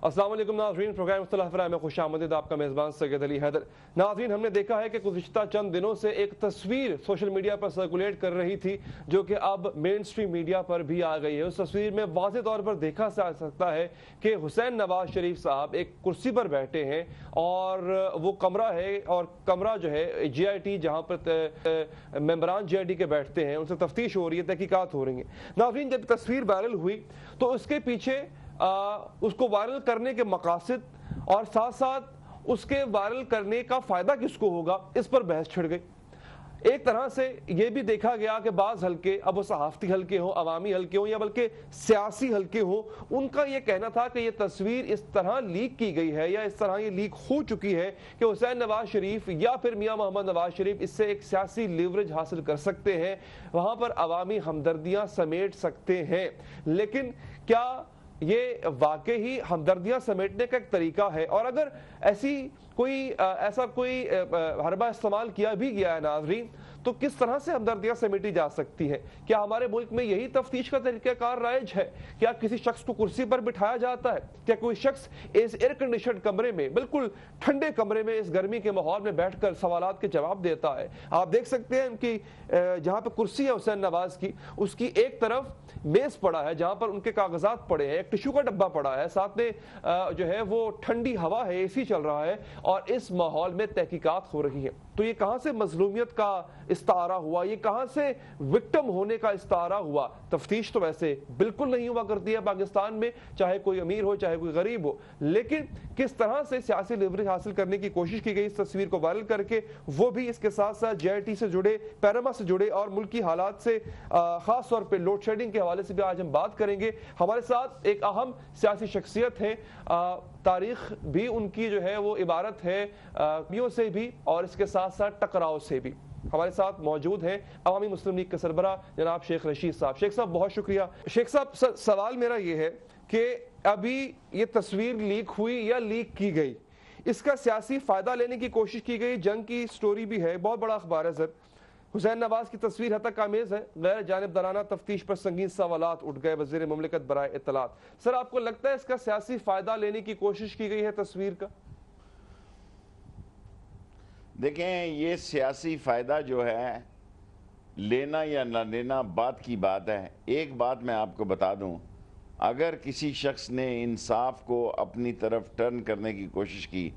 अस्सलाम वालेकुम नाज़रीन, प्रोग्राम मुस्तलह में खुश आमदीद। आपका मेज़बान सैयद अली हैदर। नाज़रीन, हमने देखा है कि गुज़िश्ता चंद दिनों से एक तस्वीर सोशल मीडिया पर सर्कुलेट कर रही थी जो कि अब मेन स्ट्रीम मीडिया पर भी आ गई है। उस तस्वीर में वाज़ेह तौर पर देखा जा सकता है कि हुसैन नवाज शरीफ साहब एक कुर्सी पर बैठे हैं और वो कमरा है, और कमरा जो है JIT जहाँ पर मेंबरान JIT के बैठते हैं, उनसे तफ्तीश हो रही है, तहकीकात हो रही है। नाज़रीन, जब तस्वीर वायरल हुई तो उसके पीछे उसको वायरल करने के मकासद और साथ साथ उसके वायरल करने का फायदा किसको होगा, इस पर बहस छिड़ गई। एक तरह से यह भी देखा गया कि बाज़ हल्के, अब वो सहाफ़ती हल्के हों, अवामी हल्के हों या बल्कि सियासी हल्के हों, उनका यह कहना था कि यह तस्वीर इस तरह लीक की गई है या इस तरह ये लीक हो चुकी है कि हुसैन नवाज शरीफ या फिर मियां मोहम्मद नवाज शरीफ इससे एक सियासी लीवरेज हासिल कर सकते हैं, वहां पर अवामी हमदर्दियां समेट सकते हैं। लेकिन क्या ये वाकई ही हमदर्दियां समेटने का एक तरीका है? और अगर ऐसा कोई हरबा इस्तेमाल किया भी गया है नाज़रीन, तो किस तरह से हमदर्दियां समेटी जा सकती है? क्या हमारे मुल्क में यही तफ्तीश का तरीक़ाकार राइज है? क्या किसी शख्स को कुर्सी पर बिठाया जाता है? क्या कोई शख्स इस एयर कंडीशन कमरे में, बिल्कुल ठंडे कमरे में, इस गर्मी के माहौल में बैठकर सवालात के जवाब देता है? आप देख सकते हैं कि जहाँ पर कुर्सी है हुसैन नवाज की, उसकी एक तरफ मेज पड़ा है जहाँ पर उनके कागजात पड़े हैं, एक टिश्यू का डब्बा पड़ा है, साथ में जो है वो ठंडी हवा है, AC चल रहा है, और इस माहौल में तहकीकात हो रही है। तो ये कहां से मजलूमियत का इस्तारा हुआ, ये कहां से विक्टिम होने का इस्तारा हुआ? तफ्तीश तो वैसे बिल्कुल नहीं हुआ करती है पाकिस्तान में, चाहे कोई अमीर हो चाहे कोई गरीब हो, लेकिन किस तरह से सियासी लिवरेज हासिल करने की कोशिश की गई इस तस्वीर को वायरल करके, वो भी इसके साथ साथ JIT से जुड़े, पैरामा से जुड़े और मुल्की हालात से, खास तौर पर लोड शेडिंग के हवाले से भी आज हम बात करेंगे। हमारे साथ एक अहम सियासी शख्सियत है, तारीख भी उनकी जो है वो इबारत है कमियों से भी और इसके साथ साथ टकराव से भी। हमारे साथ मौजूद हैं अवामी मुस्लिम लीग के सरबरा जनाब शेख रशीद साहब। शेख साहब बहुत शुक्रिया। शेख साहब, सवाल मेरा ये है कि अभी ये तस्वीर लीक हुई या लीक की गई, इसका सियासी फायदा लेने की कोशिश की गई, जंग की स्टोरी भी है, बहुत बड़ा अखबार है सर। हुसैन नवाज की तस्वीर हद तक आमेज है, गैर जानिबदाराना तफ्तीश पर संगीन सवालात उठ गए वज़ीर मुमलिकत बराए इत्तलात। सर, आपको लगता है इसका सियासी फायदा लेने की कोशिश की गई है तस्वीर का? देखें, ये सियासी फ़ायदा जो है लेना या ना लेना बात की बात है। एक बात मैं आपको बता दूं, अगर किसी शख्स ने इंसाफ को अपनी तरफ टर्न करने की कोशिश की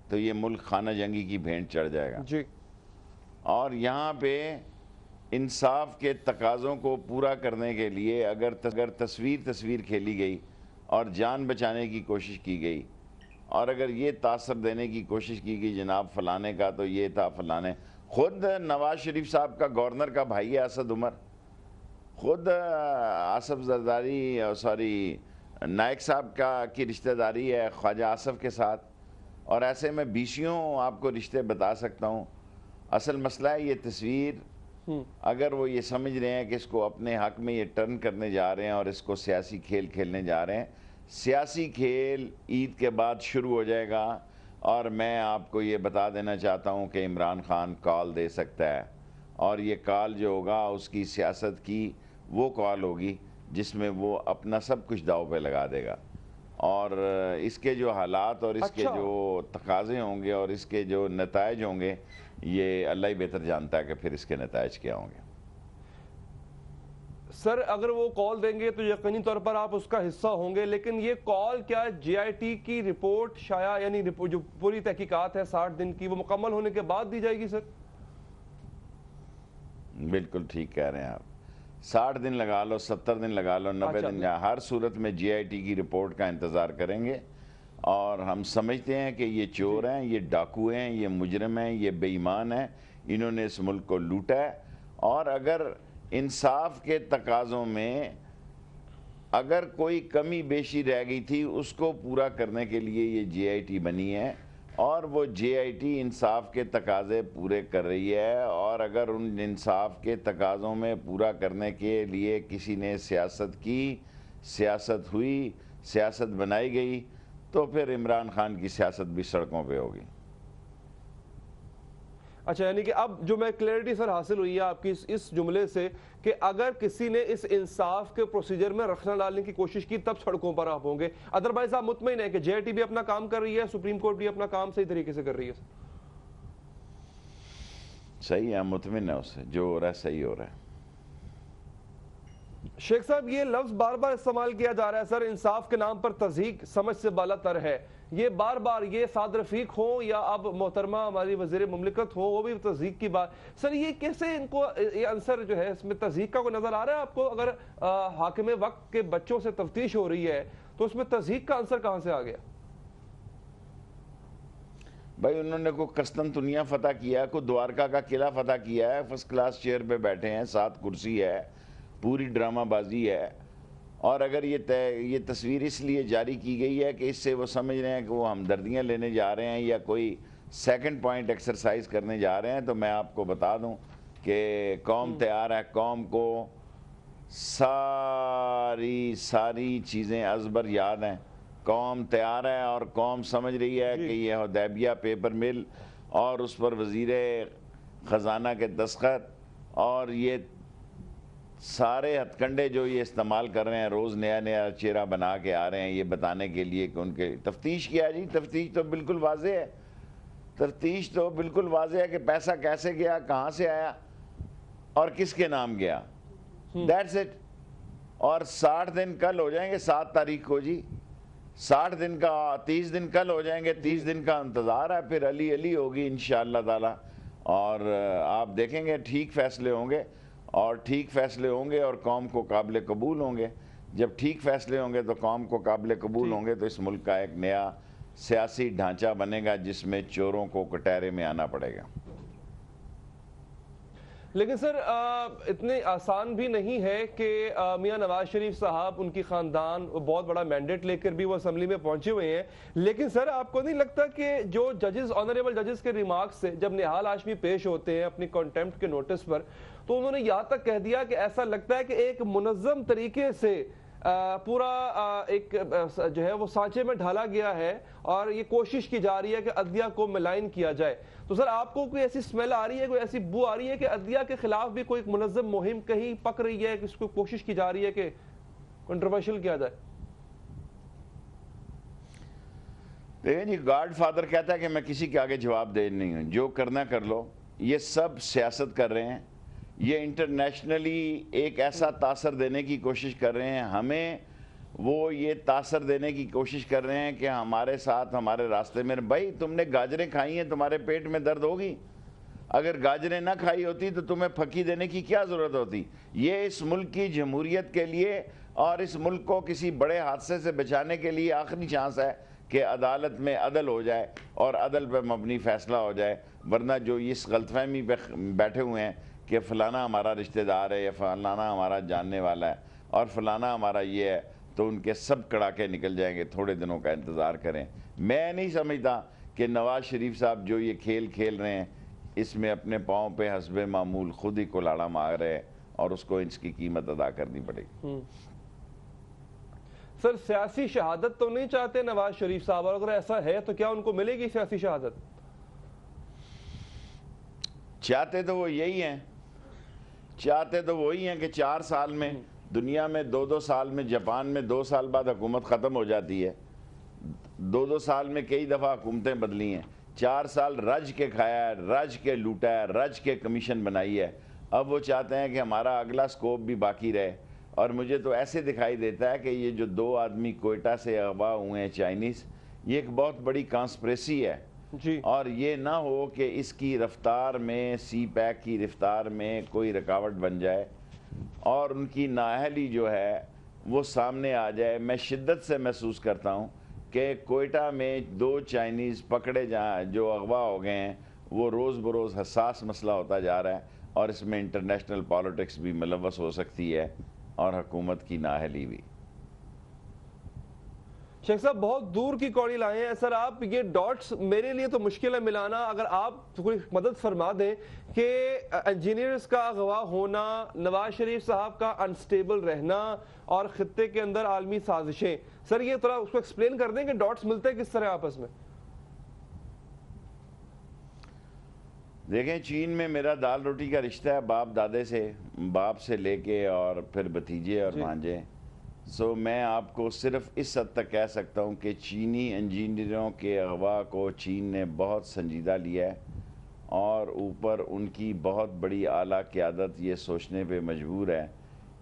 तो ये मुल्क खाना जंगी की भेंट चढ़ जाएगा जी। और यहाँ पे इंसाफ के तकाज़ों को पूरा करने के लिए अगर तस्वीर खेली गई और जान बचाने की कोशिश की गई और अगर ये तासर देने की कोशिश की गई जनाब फलाने का तो ये था फलाने, खुद नवाज शरीफ साहब का गवर्नर का भाई है असद उमर, खुद आसफ जरदारी नायक साहब की रिश्तेदारी है ख्वाजा आसफ के साथ, और ऐसे में बीसियों आपको रिश्ते बता सकता हूँ। असल मसला है ये तस्वीर, अगर वो ये समझ रहे हैं कि इसको अपने हक में ये टर्न करने जा रहे हैं और इसको सियासी खेल खेलने जा रहे हैं, सियासी खेल ईद के बाद शुरू हो जाएगा। और मैं आपको ये बता देना चाहता हूँ कि इमरान खान कॉल दे सकता है, और ये कॉल जो होगा उसकी सियासत की वो कॉल होगी जिसमें वो अपना सब कुछ दाव पे लगा देगा, और इसके जो हालात और इसके जो तकाज़े होंगे और इसके जो नताइज होंगे, ये अल्लाह ही बेहतर जानता है कि फिर इसके नताइज क्या होंगे। सर, अगर वो कॉल देंगे तो यकीनी तौर पर आप उसका हिस्सा होंगे, लेकिन ये कॉल क्या JIT की रिपोर्ट शाया, यानी जो पूरी तहकीकात है 60 दिन की, वो मुकम्मल होने के बाद दी जाएगी? सर बिल्कुल ठीक कह रहे हैं आप। 60 दिन लगा लो, 70 दिन लगा लो, 90 दिन, हर सूरत में JIT की रिपोर्ट का इंतज़ार करेंगे। और हम समझते हैं कि ये चोर हैं, ये डाकू हैं, ये मुजरिम हैं, ये बेईमान हैं, इन्होंने इस मुल्क को लूटा है, और अगर इंसाफ के तकाज़ों में अगर कोई कमी बेशी रह गई थी उसको पूरा करने के लिए ये JIT बनी है, और वो JIT इंसाफ के तकाज़े पूरे कर रही है। और अगर उन इंसाफ के तकाज़ों में पूरा करने के लिए किसी ने सियासत की, सियासत हुई, सियासत बनाई गई, तो फिर इमरान खान की सियासत भी सड़कों पे होगी। اچھا، یعنی کہ اب جو میں کلیئرٹی سر حاصل ہوئی ہے آپ کی اس جملے سے کہ اگر کسی نے اس انصاف کے پروسیجر میں رخنہ ڈالنے کی کوشش کی تب سڑکوں پر آپ ہوں گے، ادروائز آپ مطمئن ہیں کہ جے ٹی بھی اپنا کام کر رہی ہے، سپریم کورٹ بھی اپنا کام صحیح طریقے سے کر رہی ہے؟ صحیح ہے، مطمئن ہے اس سے، جو ہو رہا ہے صحیح ہو رہا ہے۔ شیخ صاحب، یہ لفظ بار بار استعمال کیا جا رہا ہے سر، انصاف کے نام پر تضحیک سمجھ سے بالا تر ہے، یہ بار بار یہ سعد رفیق ہوں یا اب محترمہ ہماری وزیر مملکت ہو، وہ بھی تضحیک کی بات، سر یہ کیسے ان کو یہ عنصر جو ہے اس میں تضحیک کا کوئی نظر آ رہا ہے آپ کو؟ اگر حاکم وقت کے بچوں سے تفتیش ہو رہی ہے تو اس میں تضحیک کا عنصر کہاں سے آ گیا؟ بھائی انہوں نے کوئی قسطنطنیہ فتح کیا ہے، کوئی دوارکا کا قلعہ فتح کیا ہے، فرسٹ کلاس چیئر پہ بیٹھے ہیں، 7 کرسی ہے، پوری ڈرامہ بازی ہے، اور اگر یہ تصویر اس لیے جاری کی گئی ہے کہ اس سے وہ سمجھ رہے ہیں کہ وہ ہمدردیاں لینے جا رہے ہیں یا کوئی سیکنڈ پوائنٹ ایکسرسائز کرنے جا رہے ہیں، تو میں آپ کو بتا دوں کہ قوم تیار ہے، قوم کو ساری چیزیں ازبر یاد ہیں، قوم تیار ہے اور قوم سمجھ رہی ہے کہ یہ حدیبیہ پیپر مل اور اس پر وزیر خزانہ کے دستخط اور یہ سارے ہتھ کنڈے جو یہ استعمال کر رہے ہیں، روز نیا نیا چہرہ بنا کے آ رہے ہیں یہ بتانے کے لیے کہ ان کے تفتیش کیا ہے۔ جی تفتیش تو بالکل واضح ہے، تفتیش تو بالکل واضح ہے کہ پیسہ کیسے گیا، کہاں سے آیا اور کس کے نام گیا، دیٹس اٹ۔ اور 60 دن کل ہو جائیں گے، 7 تاریخ کو، جی 60 دن کا 30 دن کل ہو جائیں گے، 30 دن کا انتظار ہے، پھر علی علی ہوگی انشاءاللہ تعالی، اور آپ دیکھیں گے ٹھیک فیصلے ہوں گے، اور ٹھیک فیصلے ہوں گے اور قوم کو قابل قبول ہوں گے۔ جب ٹھیک فیصلے ہوں گے تو قوم کو قابل قبول ہوں گے تو اس ملک کا ایک نیا سیاسی ڈھانچہ بنے گا جس میں چوروں کو کٹہرے میں آنا پڑے گا۔ لیکن سر اتنے آسان بھی نہیں ہے کہ میاں نواز شریف صاحب، ان کی خاندان بہت بڑا مینڈیٹ لے کر بھی وہ اسمبلی میں پہنچے ہوئے ہیں، لیکن سر آپ کو نہیں لگتا کہ جو ججز، آنریبل ججز کے ریمارکس سے جب نہال ہاشمی پیش ہوتے ہیں اپنی کنٹیمپٹ کے نوٹس پر، تو انہوں نے یہاں تک کہہ دیا کہ ایسا لگتا ہے کہ ایک منظم طریقے سے پورا ایک جو ہے وہ سانچے میں ڈھالا گیا ہے اور یہ کوشش کی جا رہی ہے کہ عدلیہ کو ملائن کیا جائے؟ تو سر آپ کو کوئی ایسی سمیل آ رہی ہے، کوئی ایسی بو آ رہی ہے کہ عدلیہ کے خلاف بھی کوئی منظم مہم کہیں پک رہی ہے، کہ اس کو کوشش کی جا رہی ہے کہ کنٹروورشل کیا جائے؟ دیکھیں جی، گاڈ فادر کہتا ہے کہ میں کسی کے آگے جواب دہ نہیں ہوں، جو کرنا کر لو۔ یہ سب سیاست کر رہے ہیں، یہ انٹرنیشنلی ایک ایسا تاثر دینے کی کوشش کر رہے ہیں، ہمیں وہ یہ تاثر دینے کی کوشش کر رہے ہیں کہ ہمارے ساتھ ہمارے راستے میں، بھائی تم نے گاجریں کھائی ہیں، تمہارے پیٹ میں درد ہوگی، اگر گاجریں نہ کھائی ہوتی تو تمہیں پھکی دینے کی کیا ضرورت ہوتی؟ یہ اس ملک کی جمہوریت کے لیے اور اس ملک کو کسی بڑے حادثے سے بچانے کے لیے آخری چانس ہے کہ عدالت میں عدل ہو جائے اور عدل پہ مبنی فیصلہ ہو جائے، ورنہ جو اس غلط فہمی پہ بیٹھے ہوئے ہیں کہ فلانا ہمارا رشتہ دار ہے یا فلانا ہمارا جاننے والا ہے اور فلانا ہمارا یہ ہے، تو ان کے سب کڑاکے نکل جائیں گے، تھوڑے دنوں کا انتظار کریں۔ میں نہیں سمجھتا کہ نواز شریف صاحب جو یہ کھیل کھیل رہے ہیں اس میں اپنے پاؤں پہ حسب معمول خود ہی کلاڑا مار رہے ہیں اور اس کو اس کی قیمت ادا کرنی پڑے گی۔ سر سیاسی شہادت تو نہیں چاہتے نواز شریف صاحب، اور اگر ایسا ہے تو کیا ان کو ملے گی سیاسی شہادت؟ چاہتے تو وہ یہی ہیں، چاہتے تو وہی ہیں کہ 4 سال میں دنیا میں 2 سال میں، جاپان میں 2 سال بعد حکومت ختم ہو جاتی ہے، 2 سال میں کئی دفعہ حکومتیں بدلی ہیں، 4 سال رج کے کھایا ہے، رج کے لوٹا ہے، رج کے کمیشن بنائی ہے۔ اب وہ چاہتے ہیں کہ ہمارا اگلا سکوپ بھی باقی رہے، اور مجھے تو ایسے دکھائی دیتا ہے کہ یہ جو 2 آدمی کوئٹہ سے اغوا ہوئے ہیں چائنیز، یہ ایک بہت بڑی کانسپریسی ہے، جی، اور یہ نہ ہو کہ اس کی رفتار میں، سی پیک کی رفتار میں کوئی رکاوٹ بن جائے اور ان کی نااہلی جو ہے وہ سامنے آ جائے۔ میں شدت سے محسوس کرتا ہوں کہ کوئٹہ میں 2 چائنیز پکڑے جو اغوا ہو گئے ہیں، وہ روز بروز حساس مسئلہ ہوتا جا رہا ہے، اور اس میں انٹرنیشنل پالیٹکس بھی ملوث ہو سکتی ہے اور حکومت کی نااہلی بھی۔ شیخ صاحب بہت دور کی کوڑی لائے ہیں سر آپ، یہ ڈاٹس میرے لیے تو مشکل ہے ملانا، اگر آپ کوئی مدد فرما دیں کہ انجینئرز کا اغوا ہونا، نواز شریف صاحب کا انسٹیبل رہنا اور خطے کے اندر عالمی سازشیں، سر یہ تھوڑا اس کو ایکسپلین کر دیں کہ ڈاٹس ملتے ہیں کس طرح آپس میں؟ دیکھیں چین میں میرا دال روٹی کا رشتہ ہے باپ دادے سے، باپ سے لے کے اور پھر بھتیجے اور بھانجے. سو میں آپ کو صرف اس حد تک کہہ سکتا ہوں کہ چینی انجینئروں کے اغوا کو چین نے بہت سنجیدہ لیا ہے، اور اوپر ان کی بہت بڑی اعلیٰ قیادت یہ سوچنے پہ مجبور ہے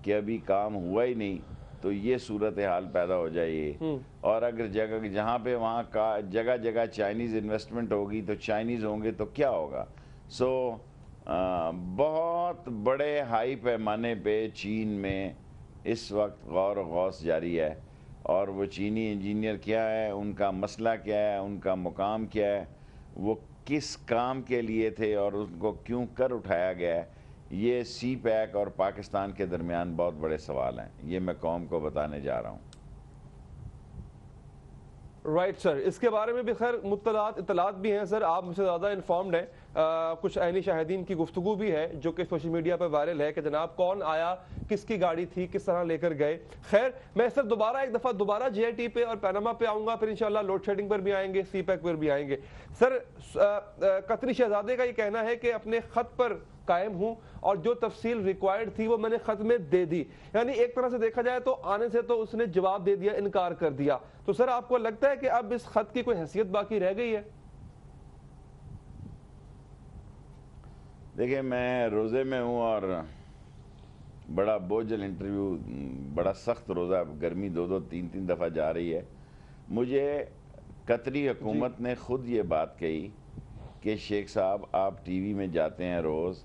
کہ ابھی کام ہوا ہی نہیں تو یہ صورتحال پیدا ہو جائے. اور اگر جہاں پہ وہاں کا جگہ جگہ چائنیز انویسٹمنٹ ہوگی تو چائنیز ہوں گے تو کیا ہوگا. سو بہت بڑے ہائی پیمانے پہ چین میں اس وقت غور و غوص جاری ہے، اور وہ چینی انجینئر کیا ہے، ان کا مسئلہ کیا ہے، ان کا مقام کیا ہے، وہ کس کام کے لیے تھے اور ان کو کیوں کر اٹھایا گیا ہے. یہ سی پیک اور پاکستان کے درمیان بہت بڑے سوال ہیں، یہ میں قوم کو بتانے جا رہا ہوں. رائٹ سر، اس کے بارے میں بھی خیر اطلاعات بھی ہیں سر، آپ مجھ سے زیادہ انفارمڈ ہیں. کچھ عینی شاہدین کی گفتگو بھی ہے جو کہ سوشل میڈیا پہ وائرل ہے کہ جناب کون آیا، کس کی گاڑی تھی، کس طرح لے کر گئے. خیر میں سر ایک دفعہ دوبارہ جے آئی ٹی پہ اور پیناما پہ آؤں گا، پھر انشاءاللہ لوڈ شیڈنگ پر بھی آئیں گے، سی پیک پر بھی آئیں گے. سر قطری شہزادے کا یہ کہنا ہے کہ اپنے خط پر قائم ہوں اور جو تفصیل ریکوائرڈ تھی وہ میں نے خط میں دے دی. یعنی ایک طرح سے دیکھا جائے تو آنے سے تو اس نے جواب دے دیا، انکار کر دیا. تو سر آپ کو لگتا ہے کہ اب اس خط کی کوئی حیثیت باقی رہ گئی ہے؟ دیکھیں میں روزے میں ہوں اور بڑا بوجھل انٹرویو، بڑا سخت روزہ، گرمی دو تین دفعہ جا رہی ہے. مجھے قطری حکومت نے خود یہ بات کہی کہ شیخ صاحب آپ ٹی وی میں جاتے ہیں روز،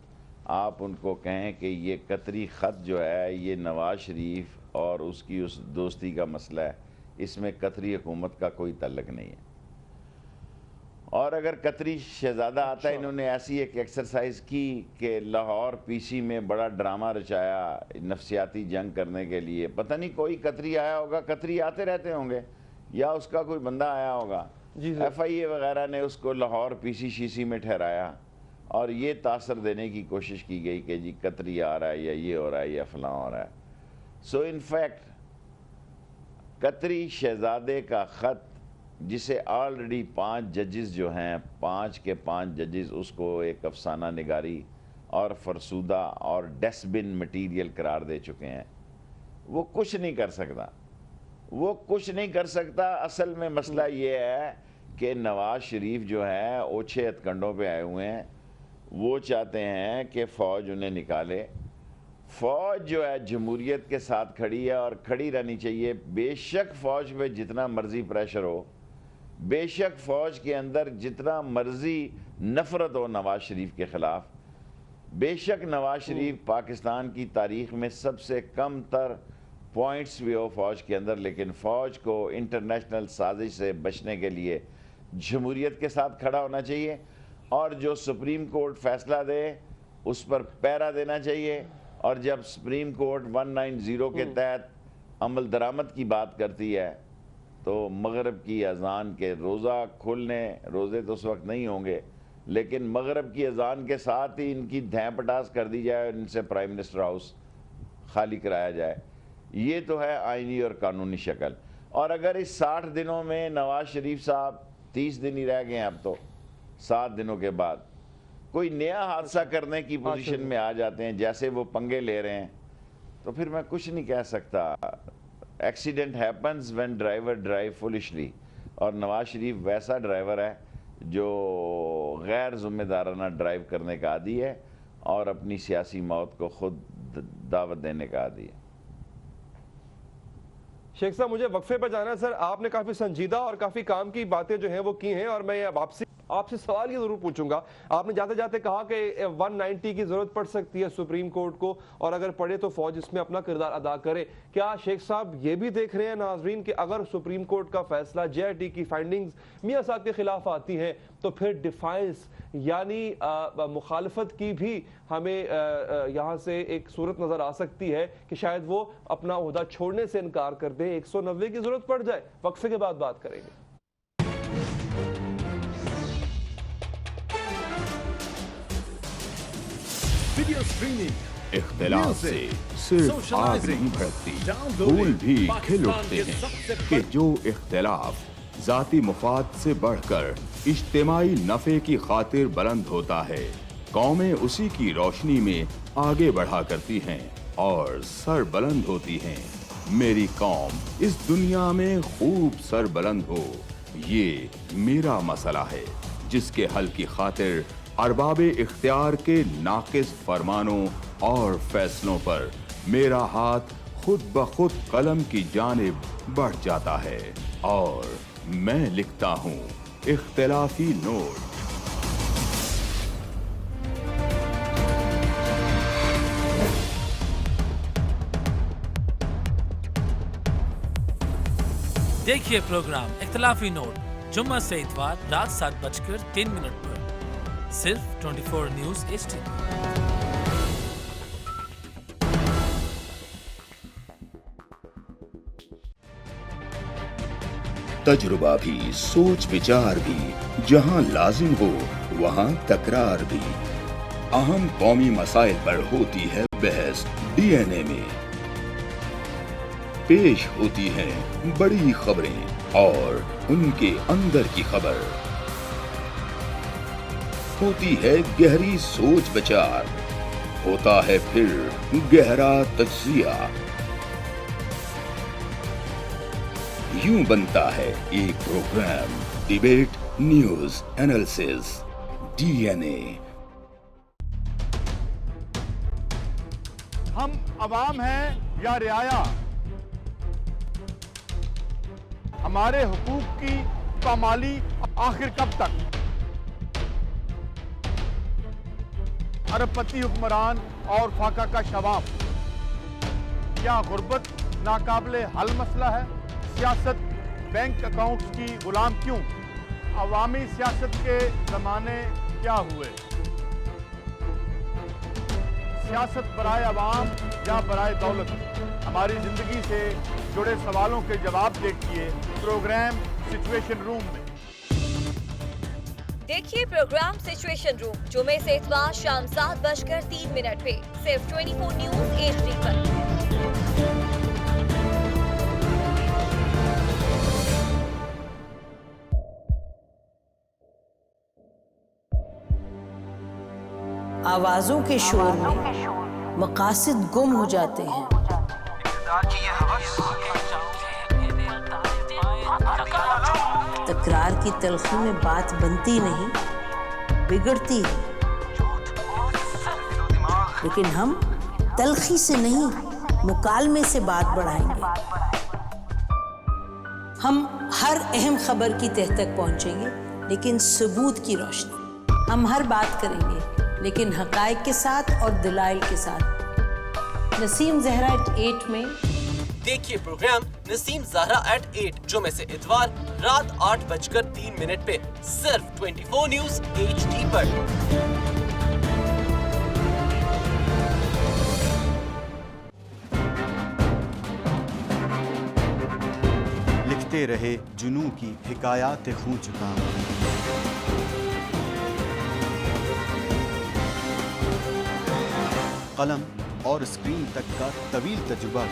آپ ان کو کہیں کہ یہ قطری خط جو ہے یہ نواز شریف اور اس کی اس دوستی کا مسئلہ ہے، اس میں قطری حکومت کا کوئی تعلق نہیں ہے. اور اگر قطری شہزادہ آتا ہے، انہوں نے ایسی ایک ایکسرسائز کی کہ لاہور پی سی میں بڑا ڈرامہ رچایا نفسیاتی جنگ کرنے کے لیے. پتہ نہیں کوئی قطری آیا ہوگا، قطری آتے رہتے ہوں گے، یا اس کا کوئی بندہ آیا ہوگا، ایف آئی اے وغیرہ نے اس کو لاہور پی سی شی سی میں ٹھہرایا اور یہ تاثر دینے کی کوشش کی گئی کہ جی قطری آ رہا ہے یا یہ ہو رہا ہے یا فلاں ہو رہا ہے. سو ان فیکٹ قطری شہزادے کا خط، جسے آلریڈی 5 ججز جو ہیں، 5 کے 5 ججز اس کو ایک افسانہ نگاری اور فرسودہ اور ڈسٹ بن مٹیریل قرار دے چکے ہیں، وہ کچھ نہیں کر سکتا، وہ کچھ نہیں کر سکتا. اصل میں مسئلہ یہ ہے کہ نواز شریف جو ہے اوچھے ہتھکنڈوں پہ آئے ہوئے ہیں، وہ چاہتے ہیں کہ فوج انہیں نکالے. فوج جو ہے جمہوریت کے ساتھ کھڑی ہے اور کھڑی رہنی چاہیے. بے شک فوج پہ جتنا مرضی پریشر ہو، بے شک فوج کے اندر جتنا مرضی نفرت ہو نواز شریف کے خلاف، بے شک نواز شریف پاکستان کی تاریخ میں سب سے کم تر پوائنٹس بھی ہو فوج کے اندر، لیکن فوج کو انٹرنیشنل سازش سے بچنے کے لیے جمہوریت کے ساتھ کھڑا ہونا چاہیے، اور جو سپریم کورٹ فیصلہ دے اس پر پیرا دینا چاہیے. اور جب سپریم کورٹ 190 کے تحت عمل درآمد کی بات کرتی ہے تو مغرب کی اذان کے روزہ کھلنے، روزے تو اس وقت نہیں ہوں گے، لیکن مغرب کی اذان کے ساتھ ہی ان کی دھیں پٹاس کر دی جائے اور ان سے پرائم منسٹر ہاؤس خالی کرایا جائے. یہ تو ہے آئینی اور قانونی شکل. اور اگر اس 60 دنوں میں نواز شریف صاحب 30 دن ہی رہ گئے ہیں، اب تو 7 دنوں کے بعد کوئی نیا حادثہ کرنے کی پوزیشن میں آ جاتے ہیں جیسے وہ پنگے لے رہے ہیں، تو پھر میں کچھ نہیں کہہ سکتا. Accident happens when driver drive foolishly, اور نواز شریف ویسا ڈرائیور ہے جو غیر ذمہ دارانہ ڈرائیو کرنے کا عادی ہے اور اپنی سیاسی موت کو خود دعوت دینے کا عادی ہے. شیخ صاحب مجھے وقفے پہ جانا ہے سر. آپ نے کافی سنجیدہ اور کافی کام کی باتیں جو ہیں وہ کی ہیں، اور میں اب آپ سے سوال یہ ضرور پوچھوں گا. آپ نے جاتے جاتے کہا کہ 190 کی ضرورت پڑ سکتی ہے سپریم کورٹ کو، اور اگر پڑے تو فوج اس میں اپنا کردار ادا کرے. کیا شیخ صاحب یہ بھی دیکھ رہے ہیں ناظرین کہ اگر سپریم کورٹ کا فیصلہ جے آئی ٹی کی فائنڈنگز میاں صاحب کے خلاف آتی ہیں تو پھر ڈیفائنس یعنی مخالفت کی بھی ہمیں یہاں سے ایک صورت نظر آ سکتی ہے کہ شاید وہ اپنا عہدہ چھوڑنے سے انکار کر دے، 190 کی ضرورت پڑ جائے؟ وقفے کے بعد بات کریں گے. ویڈیو اسٹریمنگ اختلاف سے صرف آگ نہیں بھڑکتی، پھول بھی کھل اٹھتے ہیں کہ جو اختلاف ذاتی مفاد سے بڑھ کر اجتماعی نفع کی خاطر بلند ہوتا ہے कौमें उसी की रोशनी में आगे बढ़ा करती हैं और सर बुलंद होती हैं। मेरी कौम इस दुनिया में खूब सर बुलंद हो, ये मेरा मसला है, जिसके हल की खातिर अरबाबे इख्तियार के नाकिस फरमानों और फैसलों पर मेरा हाथ खुद ब खुद कलम की जानिब बढ़ जाता है और मैं लिखता हूँ इख्तिलाफी नोट। देखिए प्रोग्राम इख्तिलाफी नोट जुम्मा से इतवार रात 7:03 पर सिर्फ 24 न्यूज HD। तजुर्बा भी, सोच विचार भी, जहां लाजिम हो वहां तकरार भी। अहम कौमी मसाइल पर होती है बहस DNA में। पेश होती हैं बड़ी खबरें और उनके अंदर की खबर। होती है गहरी सोच विचार, होता है फिर गहरा तज्जिया। यूं बनता है एक program debate news analysis DNA। हम अवाम हैं या रियाया, हमारे हुकूक की पामाली आखिर कब तक? अरबपति हुक्मरान और फाका का शवाब, क्या गुर्बत नाकाबिले हल मसला है? सियासत बैंक अकाउंट्स की गुलाम क्यों? अवामी सियासत के जमाने क्या हुए? सियासत बराए अवाम या बराए दौलत? हमारी जिंदगी से जुड़े सवालों के जवाब देखिए प्रोग्राम सिचुएशन रूम में। देखिए प्रोग्राम सिचुएशन रूम जुमे से इतवार शाम 7:03 पे सिर्फ 24 न्यूज HD पर। आवाजों के शोर में मकासद गुम हो जाते हैं। तकरार की तलखी में बात बनती नहीं, बिगड़ती है। लेकिन हम तलखी से नहीं, मुकालमे से बात बढ़ाएंगे। हम हर अहम खबर की तह तक पहुंचेंगे, लेकिन सबूत की रोशनी। हम हर बात करेंगे, लेकिन हकायक के साथ और दलाइल के साथ। नसीम ज़हरा 8 में देखिए प्रोग्राम नसीम ज़हरा at 8 जुमे से इतवार रात 8:03 पे सिर्फ 24 न्यूज HD पर। लिखते रहे जुनू की हिकायात खूं चुका। कलम और स्क्रीन तक का तवील तजुर्बा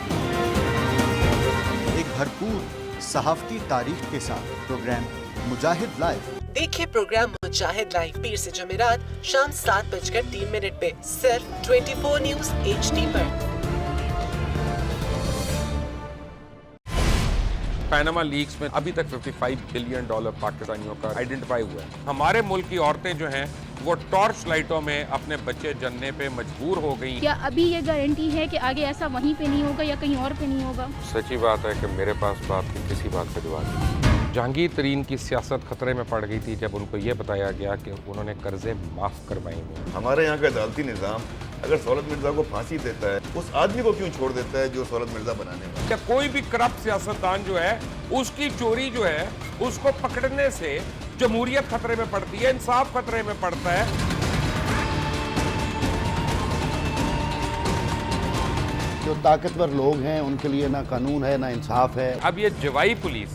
एक भरपूर सहाफती तारीख के साथ प्रोग्राम मुजाहिद लाइव। देखिए प्रोग्राम मुजाहिद लाइव पीर से जुमेरात शाम 7:03 पे सिर्फ 24 न्यूज HD पर। पैनामा लीक्स में अभी तक $55 बिलियन पाकिस्तानियों का आइडेंटिफाई हुआ है। हमारे मुल्क की औरतें जो हैं वो टॉर्च लाइटों में अपने बच्चे जनने पे मजबूर हो गई। क्या अभी ये गारंटी है कि आगे ऐसा वहीं पे नहीं होगा या कहीं और पे नहीं होगा? सच्ची बात है कि मेरे पास बात की किसी बात का जवाब नहीं। जहांगीर तरीन की सियासत खतरे में पड़ गई थी जब उनको ये बताया गया कि उन्होंने कर्जे माफ करवाए हैं। हमारे यहाँ का अदालती निज़ाम अगर सौलत मिर्जा को फांसी देता है, उस आदमी को क्यों छोड़ देता है जो सौलत मिर्जा बनाने वाला? क्या कोई भी करप्ट सियासतदान जो है उसकी चोरी जो है उसको पकड़ने से जमहूरियत खतरे में पड़ती है, इंसाफ खतरे में पड़ता है। जो ताकतवर लोग हैं उनके लिए ना कानून है ना इंसाफ है। अब ये जवाई पुलिस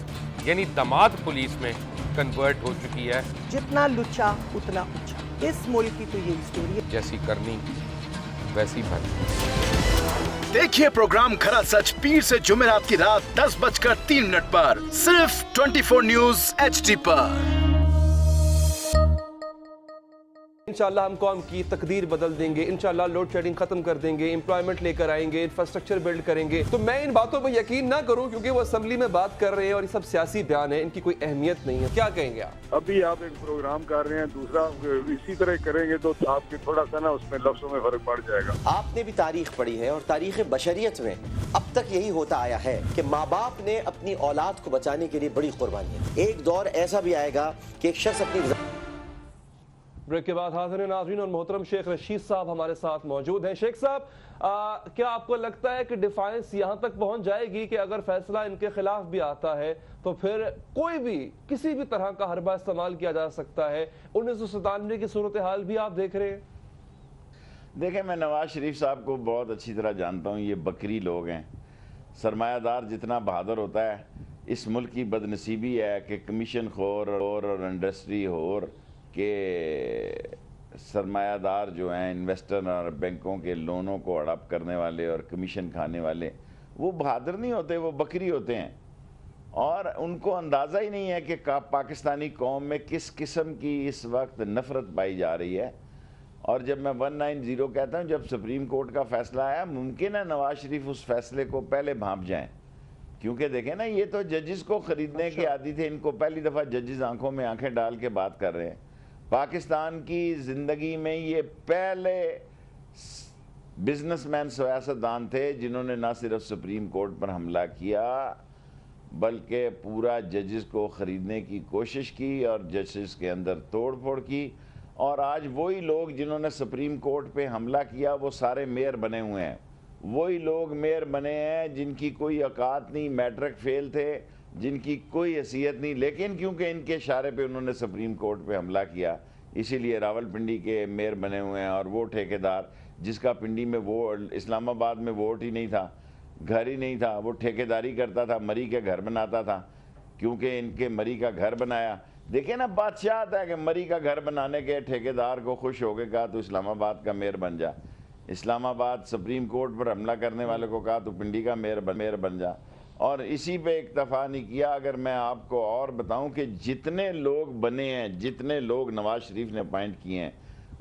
यानी दामाद पुलिस में कन्वर्ट हो चुकी है। जितना लुच्चा उतना ऊंचा, इस मुल्क की तो ये स्टोरी है। जैसी करनी वैसी भरनी। देखिए प्रोग्राम खरा सच पीर से जुमेरात की रात 10:03 पर सिर्फ 24 न्यूज HD पर। इंशाल्लाह हम कौम की तकदीर बदल देंगे, इंशाल्लाह लोड शेडिंग खत्म कर देंगे, एम्प्लॉयमेंट लेकर आएंगे, इंफ्रास्ट्रक्चर बिल्ड करेंगे। तो मैं इन बातों पर यकीन ना करूं क्योंकि वो असेंबली में बात कर रहे हैं और ये सब सियासी बयान है, इनकी कोई अहमियत नहीं है। क्या कहेंगे आप? अभी आप एक प्रोग्राम कर रहे हैं, दूसरा इसी तरह करेंगे तो आपके थोड़ा सा ना उसमें लफ्जों में फर्क पड़ जाएगा। आपने भी तारीख पढ़ी है और तारीख बशरियत में अब तक यही होता आया है कि माँ बाप ने अपनी औलाद को बचाने के लिए बड़ी कुर्बानियां। एक दौर ऐसा भी आएगा कि एक शख्स अपनी ब्रेक के बाद हाज़िर नाज़रीन और मोहतरम शेख रशीद साहब हमारे साथ मौजूद हैं। शेख साहब, क्या आपको लगता है कि डिफाइंस यहाँ तक पहुँच जाएगी कि अगर फैसला इनके खिलाफ भी आता है तो फिर कोई भी किसी भी तरह का हरबा इस्तेमाल किया जा सकता है? 1997 की सूरत हाल भी आप देख रहे हैं। देखें, मैं नवाज शरीफ साहब को बहुत अच्छी तरह जानता हूँ। ये बकरी लोग हैं। सरमायादार जितना बहादुर होता है, इस मुल्क की बदनसीबी है कि कमीशन खोर और इंडस्ट्री होर के सरमायादार जो हैं, इन्वेस्टर और बैंकों के लोनों को हड़प करने वाले और कमीशन खाने वाले, वो बहादुर नहीं होते, वो बकरी होते हैं। और उनको अंदाज़ा ही नहीं है कि पाकिस्तानी कौम में किस किस्म की इस वक्त नफ़रत पाई जा रही है। और जब मैं 190 कहता हूँ, जब सुप्रीम कोर्ट का फैसला आया, मुमकिन है नवाज शरीफ उस फैसले को पहले भांप जाएं, क्योंकि देखें ना, ये तो जजेस को ख़रीदने के आदी थे। इनको पहली दफ़ा जजेस आंखों में आंखें डाल के बात कर रहे हैं। पाकिस्तान की ज़िंदगी में ये पहले बिजनेसमैन सियासतदान थे जिन्होंने ना सिर्फ सुप्रीम कोर्ट पर हमला किया बल्कि पूरा जजेस को ख़रीदने की कोशिश की और जजेस के अंदर तोड़ फोड़ की। और आज वही लोग जिन्होंने सुप्रीम कोर्ट पे हमला किया वो सारे मेयर बने हुए हैं। वही लोग मेयर बने हैं जिनकी कोई औकात नहीं, मैट्रिक फेल थे, जिनकी कोई हैसियत नहीं, लेकिन क्योंकि इनके इशारे पे उन्होंने सुप्रीम कोर्ट पे हमला किया, इसीलिए रावलपिंडी के मेयर बने हुए हैं। और वो ठेकेदार जिसका पिंडी में वो इस्लामाबाद में वोट ही नहीं था, घर ही नहीं था, वो ठेकेदारी करता था, मरी के घर बनाता था, क्योंकि इनके मरी का घर बनाया। देखिए ना, बादशाह आता है कि मरी का घर बनाने के ठेकेदार को खुश हो गए, कहा तो इस्लामाबाद का मेयर बन जा। इस्लामाबाद सुप्रीम कोर्ट पर हमला करने वाले को कहा तो पिंडी का मेयर बन जा। और इसी पे इक्तफा नहीं किया। अगर मैं आपको और बताऊं कि जितने लोग बने हैं, जितने लोग नवाज शरीफ ने अपॉइंट किए हैं,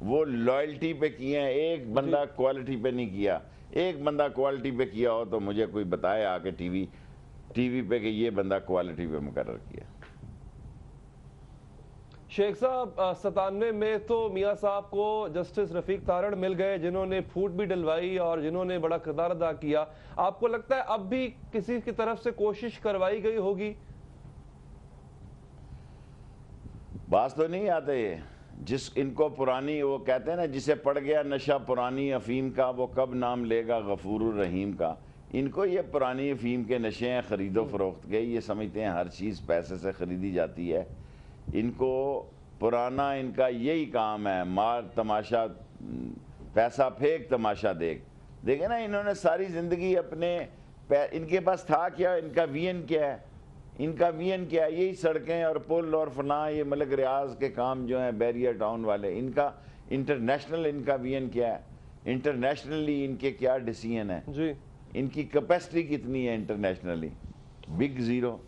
वो लॉयल्टी पे किए हैं, एक बंदा क्वालिटी पे नहीं किया। एक बंदा क्वालिटी पे किया हो तो मुझे कोई बताए आके टीवी पे कि ये बंदा क्वालिटी पे मुकर्रर किया। शेख साहब, 97 में तो मियाँ साहब को जस्टिस रफीक तारड़ मिल गए जिन्होंने फूट भी डलवाई और जिन्होंने बड़ा किरदार अदा किया। आपको लगता है अब भी किसी की तरफ से कोशिश करवाई गई होगी? बात तो नहीं आते जिस इनको पुरानी, वो कहते हैं ना, जिसे पड़ गया नशा पुरानी अफीम का वो कब नाम लेगा गफूरुर रहीम का। इनको ये पुरानी अफीम के नशे हैं, ख़रीदो फरोख्त के। ये समझते हैं हर चीज़ पैसे से ख़रीदी जाती है। इनको पुराना, इनका यही काम है, मार तमाशा, पैसा फेंक तमाशा देख। देखे ना, इन्होंने सारी ज़िंदगी अपने इनके पास था क्या, इनका वीएन क्या है, इनका वीएन क्या है? यही सड़कें और पुल और फलां, ये मलिक रियाज के काम जो हैं बैरियर टाउन वाले। इनका इंटरनेशनल, इनका वीएन क्या है? इंटरनेशनली इनके क्या डिसीजन है जी? इनकी कैपेसिटी कितनी है इंटरनेशनली? Big zero.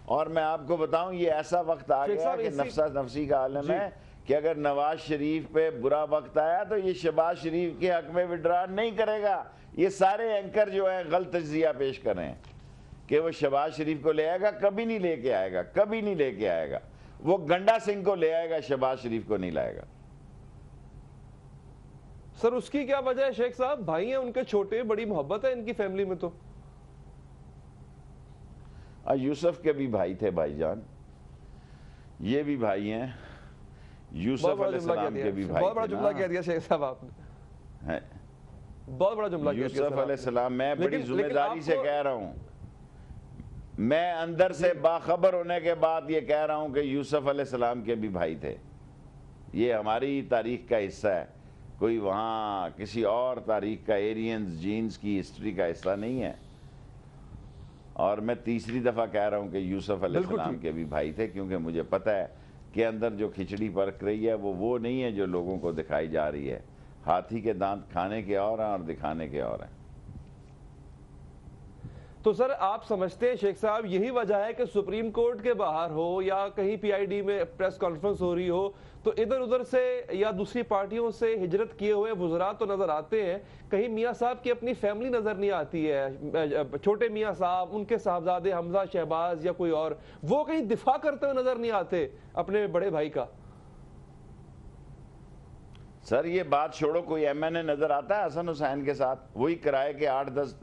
और मैं आपको बताऊं, ये ऐसा वक्त आ गया कि नफसी का आलम है कि अगर नवाज शरीफ पे बुरा वक्त आया तो ये शहबाज शरीफ के हक में विड्रा नहीं करेगा। ये सारे एंकर जो है गलत तज्जिया पेश कर रहे हैं कि वो शहबाज शरीफ को ले आएगा, कभी नहीं लेके आएगा, कभी नहीं लेके आएगा। वो गंडा सिंह को ले आएगा, शहबाज शरीफ को नहीं लाएगा। सर, उसकी क्या वजह है शेख साहब? भाई हैं उनके छोटे, बड़ी मोहब्बत है इनकी फैमिली में। तो यूसुफ के भी भाई थे भाईजान, ये भी भाई हैं। यूसुफ अलैहिस्सलाम के भी भाई। बहुत बड़ा जुमला कह दिया शेख साहब आपने, बहुत बड़ा जुमला। यूसुफ अलैहिस्सलाम, मैं बड़ी जिम्मेदारी से कह रहा हूँ, मैं अंदर से बाखबर होने के बाद ये कह रहा हूँ कि यूसुफ अलैहिस्सलाम के भी भाई थे। ये हमारी तारीख का हिस्सा है, कोई वहाँ किसी और तारीख का, एरियंस जीन्स की हिस्ट्री का हिस्सा नहीं है। और मैं तीसरी दफ़ा कह रहा हूँ कि यूसुफ अलैहिस्सलाम के भी भाई थे, क्योंकि मुझे पता है कि अंदर जो खिचड़ी पक रही है वो नहीं है जो लोगों को दिखाई जा रही है। हाथी के दांत खाने के और हैं और दिखाने के और हैं। तो सर आप समझते हैं शेख साहब यही वजह है कि सुप्रीम कोर्ट के बाहर हो या कहीं पीआईडी में प्रेस कॉन्फ्रेंस हो रही हो तो इधर उधर से या दूसरी पार्टियों से हिजरत किए हुए वुज़रा तो नजर आते हैं, कहीं मियां साहब की अपनी फैमिली नजर नहीं आती है, छोटे मियां साहब, उनके साहबजादे हमजा, शहबाज या कोई और, वो कहीं दिफा करते हुए नजर नहीं आते अपने बड़े भाई का। सर ये बात छोड़ो, कोई एमएनए नजर आता है हसन हुसैन के साथ? वही किराए के 8-10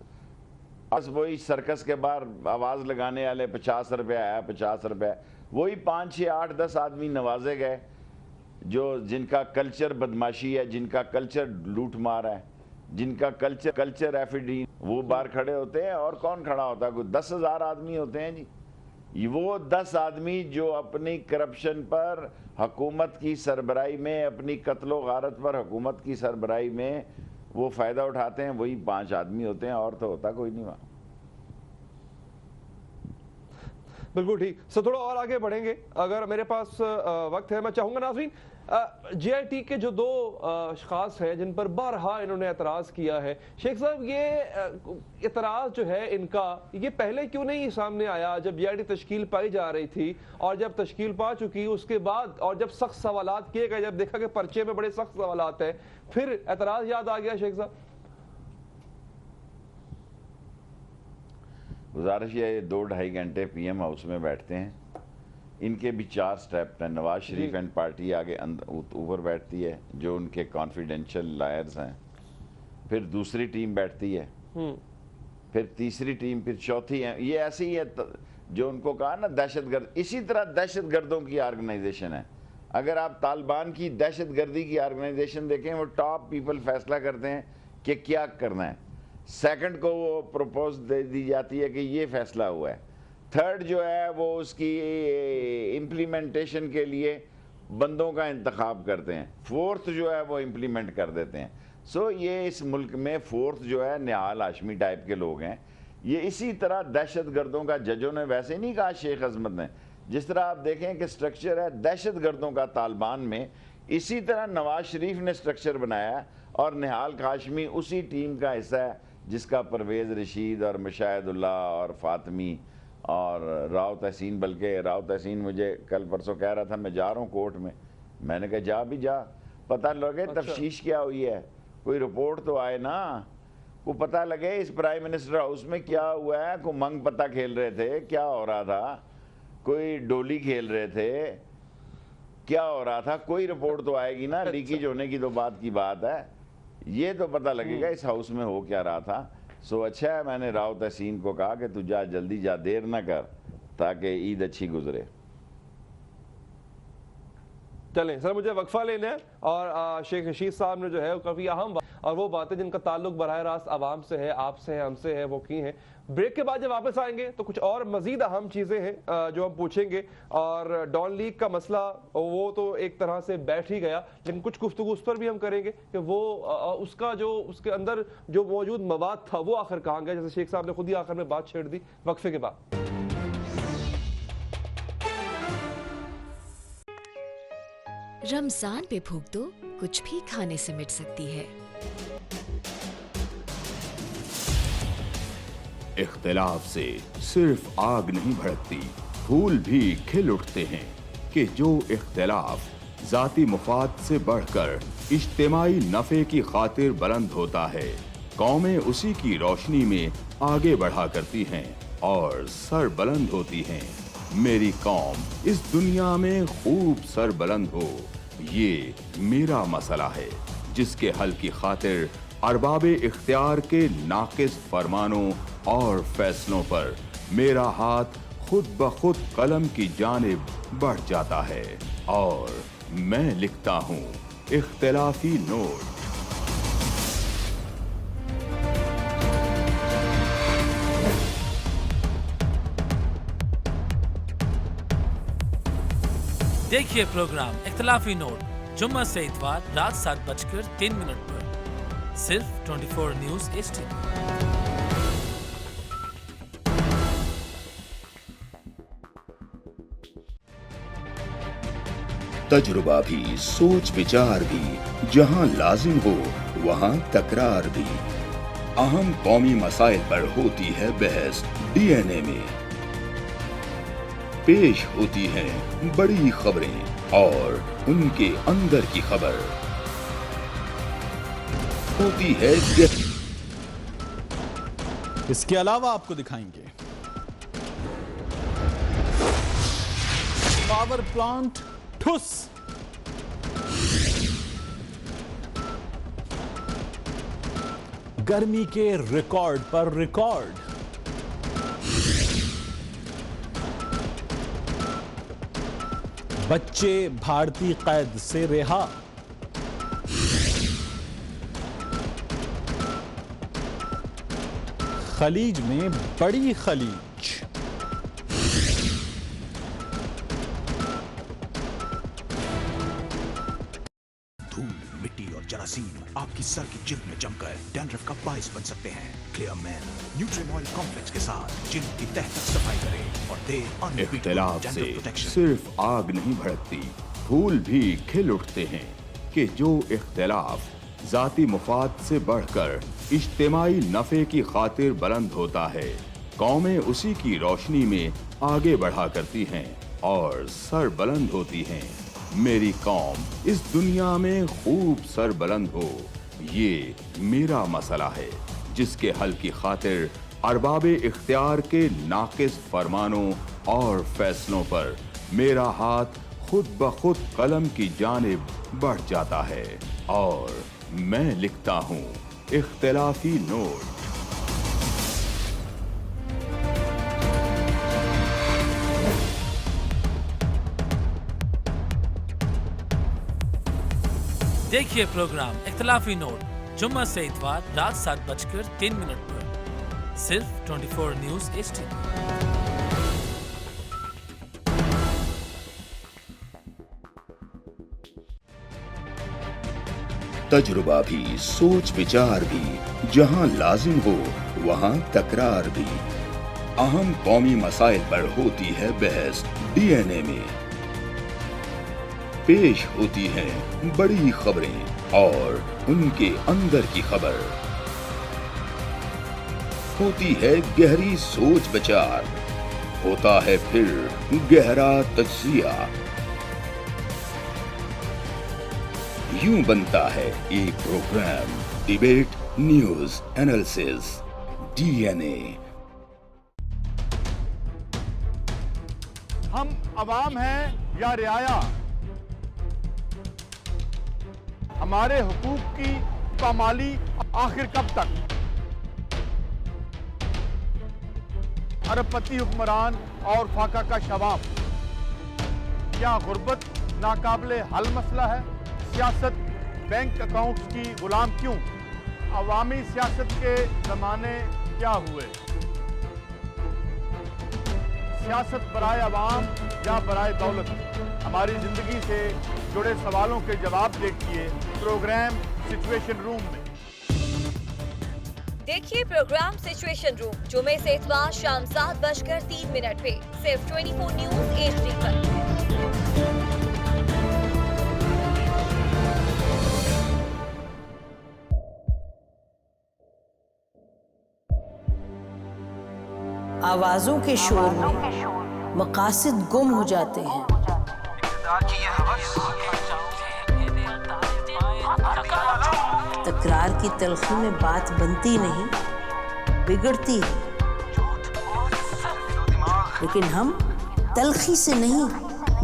वही सर्कस के बाहर आवाज लगाने वाले 50 रुपया है 50 रुपया, वही 5-6-8-10 आदमी नवाजे गए जो जिनका कल्चर बदमाशी है, जिनका कल्चर लूट मार है, जिनका कल्चर एफिडीन, वो बाहर खड़े होते हैं। और कौन खड़ा होता है? कोई 10,000 आदमी होते हैं जी। वो 10 आदमी जो अपनी करप्शन पर हुकूमत की सरबराही में, अपनी कत्लो गारत पर हुकूमत की सरबराही में वो फ़ायदा उठाते हैं, वही 5 आदमी होते हैं, और तो होता कोई नहीं वहाँ। बिल्कुल ठीक। सो थोड़ा और आगे बढ़ेंगे अगर मेरे पास वक्त है। मैं चाहूँगा नाज़रीन, JIT के जो 2 अशख़ास हैं जिन पर बारहा इन्होंने एतराज़ किया है, शेख साहब ये एतराज़ जो है इनका, ये पहले क्यों नहीं सामने आया जब JIT तश्कील पाई जा रही थी, और जब तश्कील पा चुकी उसके बाद, और जब सख्त सवालात किए गए, जब देखा कि पर्चे में बड़े सख्त सवालात हैं, फिर एतराज़ याद आ गया शेख साहब? गुजारिश है, ये 2-2.5 घंटे PM हाउस में बैठते हैं, इनके भी 4 स्टेप हैं। नवाज शरीफ एंड पार्टी आगे ऊपर बैठती है जो उनके कॉन्फिडेंशियल लायर्स हैं, फिर दूसरी टीम बैठती है, फिर तीसरी टीम, फिर चौथी है। ये ऐसी ही है जो उनको कहा ना दहशतगर्द, इसी तरह दहशतगर्दों की ऑर्गेनाइजेशन है। अगर आप तालिबान की दहशतगर्दी की ऑर्गेनाइजेशन देखें, वो टॉप पीपल फैसला करते हैं कि क्या करना है, सेकंड को वो प्रपोज दे दी जाती है कि ये फैसला हुआ है, थर्ड जो है वो उसकी इम्प्लीमेंटेशन के लिए बंदों का इंतखाब करते हैं, फोर्थ जो है वो इम्प्लीमेंट कर देते हैं। सो ये इस मुल्क में फोर्थ जो है निहाल हाशमी टाइप के लोग हैं। ये इसी तरह दहशतगर्दों का, जजों ने वैसे नहीं कहा शेख अजमत ने, जिस तरह आप देखें कि स्ट्रक्चर है दहशतगर्दों का तालिबान में, इसी तरह नवाज शरीफ ने स्ट्रक्चर बनाया और निहाल हाशमी उसी टीम का हिस्सा है जिसका परवेज़ रशीद और मुशाहिदुल्लाह और फातमी और राव तहसीन, बल्कि राव तहसीन मुझे कल परसों कह रहा था मैं जा रहा हूँ कोर्ट में, मैंने कहा जा भी जा, पता लगे तफ्तीश क्या हुई है, कोई रिपोर्ट तो आए ना, को पता लगे इस प्राइम मिनिस्टर हाउस में क्या हुआ है, को मंग पत्ता खेल रहे थे, क्या हो रहा था, कोई डोली खेल रहे थे, क्या हो रहा था, कोई रिपोर्ट तो आएगी ना, लीकेज होने की तो बात की बात है, ये तो पता लगेगा इस हाउस में हो क्या रहा था। सो अच्छा है मैंने राव तहसीन को कहा कि तू जा, जल्दी जा, देर ना कर, ताकि ईद अच्छी गुजरे। चलें सर, मुझे वक्फा लेना है और शेख रशीद साहब ने जो है काफ़ी अहम और वो बातें जिनका ताल्लुक बराह रास्त आवाम से है, आपसे है, हमसे है, वो की हैं। ब्रेक के बाद जब वापस आएंगे तो कुछ और मजीद अहम चीज़ें हैं जो हम पूछेंगे, और डॉन लीग का मसला वो तो एक तरह से बैठ ही गया, लेकिन कुछ गुफ्तगू उस पर भी हम करेंगे कि वो उसका जो उसके अंदर जो मौजूद मवाद था वो आखिर कहाँ गया, जैसे शेख साहब ने खुद ही आखिर में बात छेड़ दी। वक्फे के बाद रमजान पे भूख तो कुछ भी खाने से मिट सकती है। इख्तिलाफ से सिर्फ आग नहीं भड़कती, फूल भी खिल उठते हैं कि जो इख्तिलाफ जाती मुफाद से बढ़कर इज्तिमाई नफे की खातिर बुलंद होता है, कौमें उसी की रोशनी में आगे बढ़ा करती हैं और सर बुलंद होती हैं। मेरी कौम इस दुनिया में खूब सर बुलंद हो, ये मेरा मसला है जिसके हल की खातिर अरबाब इख्तियार के नाकिस फरमानों और फैसलों पर मेरा हाथ खुद ब खुद कलम की जानिब बढ़ जाता है और मैं लिखता हूँ इख्तिलाफी नोट। देखिए प्रोग्राम इख्तिलाफी नोट जुम्मा से इतवार रात 7:03 पर सिर्फ 24 न्यूज़ HD। तजुर्बा भी, सोच विचार भी, जहां लाजिम हो वहां तकरार भी। अहम कौमी मसाइल पर होती है बहस डीएनए में। पेश होती हैं बड़ी खबरें और उनके अंदर की खबर होती है। इसके अलावा आपको दिखाएंगे पावर प्लांट ठुस, गर्मी के रिकॉर्ड पर रिकॉर्ड, बच्चे भारतीय कैद से रिहा, खलीज में बड़ी खलीज, धूल, मिट्टी और जरासीम आपकी सर की जिल्द में जमकर डैंड्रफ का बाइस बन सकते हैं। क्लियर मैन न्यूट्रिम ऑयल कॉम्प्लेक्स के साथ जिल्द की तह तक सफाई करें और दे इख्तिलाफ से सिर्फ आग नहीं भड़कती, फूल भी खिल उठते हैं कि जो इख्तिलाफ जाती मुफाद से बढ़कर इज्तिमाई नफे की खातिर बुलंद होता है, कौमें उसी की रोशनी में आगे बढ़ा करती हैं और सर बुलंद होती हैं। मेरी कौम इस दुनिया में खूब सर बुलंद हो, ये मेरा मसला है जिसके हल की खातिर अरबाबे इख्तियार के नाकिस फरमानों और फैसलों पर मेरा हाथ खुद ब खुद कलम की जानिब बढ़ जाता है और मैं लिखता हूँ इख्तिलाफी नोट। देखिए प्रोग्राम इख्तिलाफी नोट जुम्मा से इतवार रात 7:03 पर सिर्फ 24 न्यूज़ HD। तजुर्बा भी, सोच विचार भी, जहां लाजिम हो वहां तकरार भी। अहम कौमी मसाइल पर होती है बहस डीएनए में। पेश होती हैं बड़ी खबरें और उनके अंदर की खबर होती है गहरी सोच विचार, होता है फिर गहरा तज्जिया। यूं बनता है एक program debate news analysis DNA. हम अवाम हैं या रियाया, हमारे हुकूक की पामाली आखिर कब तक? अरबपति हुक्मरान और फाका का शवाब, क्या गुर्बत नाकाबिले हल मसला है? सियासत बैंक अकाउंट्स की गुलाम क्यों? अवामी सियासत के जमाने क्या हुए? सियासत बराए अवाम या बराए दौलत? हमारी जिंदगी से जुड़े सवालों के जवाब देखिए प्रोग्राम सिचुएशन रूम में। देखिए प्रोग्राम सिचुएशन रूम जुमे से इतवार शाम 7:03 पे सिर्फ 24 न्यूज़ HD पर। आवाजों के शोर में मकासद गुम हो जाते हैं। तकरार की तलखी में बात बनती नहीं, बिगड़ती है। लेकिन हम तलखी से नहीं,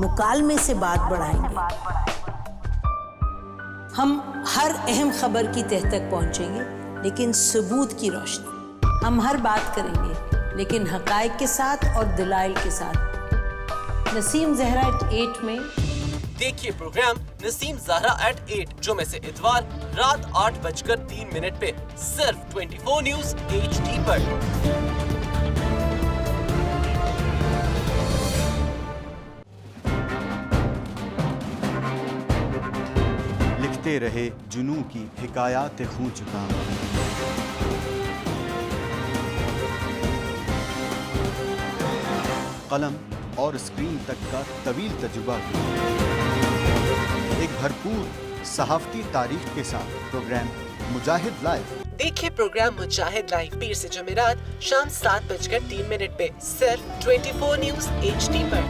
मुकालमे से बात बढ़ाएंगे। हम हर अहम खबर की तह तक पहुंचेंगे, लेकिन सबूत की रोशनी। हम हर बात करेंगे, लेकिन हकायक के साथ और दलाइल के साथ। नसीम ज़हरा 8 में देखिए प्रोग्राम नसीम ज़हरा @8 जुमे से इतवार रात 8:03 पे सिर्फ 24 न्यूज़ HD पर। लिखते रहे जुनू की हिकायात खूं चुका, कलम और स्क्रीन तक का तवील तजुर्बा एक भरपूर सहाफती तारीख के साथ प्रोग्राम मुजाहिद लाइव देखिए प्रोग्राम मुजाहिद लाइव पीर से जुमेरात शाम 7:03 पे सिर्फ 24 न्यूज HD पर।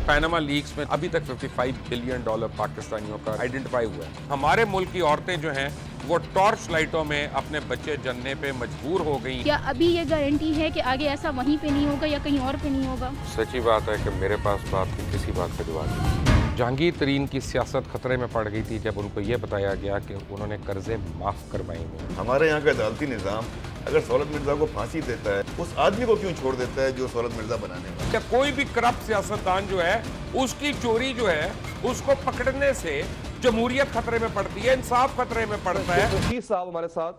पैनामा लीक्स में अभी तक $55 बिलियन पाकिस्तानियों का आइडेंटिफाई हुआ है। हमारे मुल्क की औरतें जो हैं वो टॉर्च लाइटों में अपने बच्चे जनने पे मजबूर हो गई। क्या अभी ये गारंटी है कि आगे ऐसा वहीं पे नहीं होगा या कहीं और पे नहीं होगा? सच्ची बात है कि मेरे पास बात की किसी बात का जवाब नहीं। जहांगीर तरीन की सियासत खतरे में पड़ गई थी जब उनको ये बताया गया कि उन्होंने कर्जे माफ करवाएंगे। हमारे यहाँ का अदालती निज़ाम अगर सौलत मिर्जा को फांसी देता है, उस आदमी को क्यों छोड़ देता है जो सौलत मिर्जा बनाने वाला? क्या कोई भी करप्ट सियासतदान जो है उसकी चोरी जो है उसको पकड़ने से जमहूरियत खतरे में पड़ती है, इंसाफ खतरे में पड़ता है। शेख साहब हमारे साथ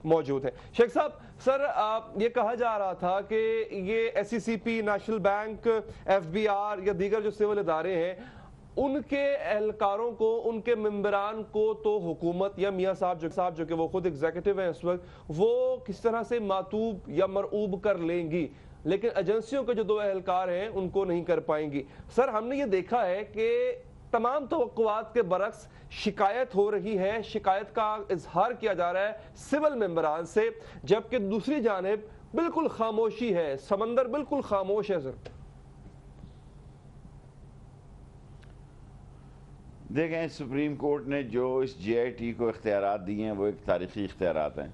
मौजूद हैं। शेख साहब, सर ये कहा जा रहा था कि ये SCCP, नेशनल बैंक, FBR या दीगर जो सिविल इदारे हैं उनके एहलकारों को, उनके मेंबरान को तो हुकूमत या मियाँ साहब जो कि वो खुद एग्जीक्यूटिव हैं इस वक्त, वो किस तरह से मातूब या मरऊब कर लेंगी, लेकिन एजेंसियों के जो दो एहलकार हैं उनको नहीं कर पाएंगी। सर, हमने ये देखा है कि तमाम तवक्कुआत के बरक्स शिकायत हो रही है, शिकायत का इजहार किया जा रहा है सिविल मेंबरान से, जबकि दूसरी जानिब बिल्कुल खामोशी है, समंदर बिल्कुल खामोश है। सर देखें, सुप्रीम कोर्ट ने जो इस JIT को इख्तियारात दिए हैं वो एक तारीखी इख्तियारात हैं।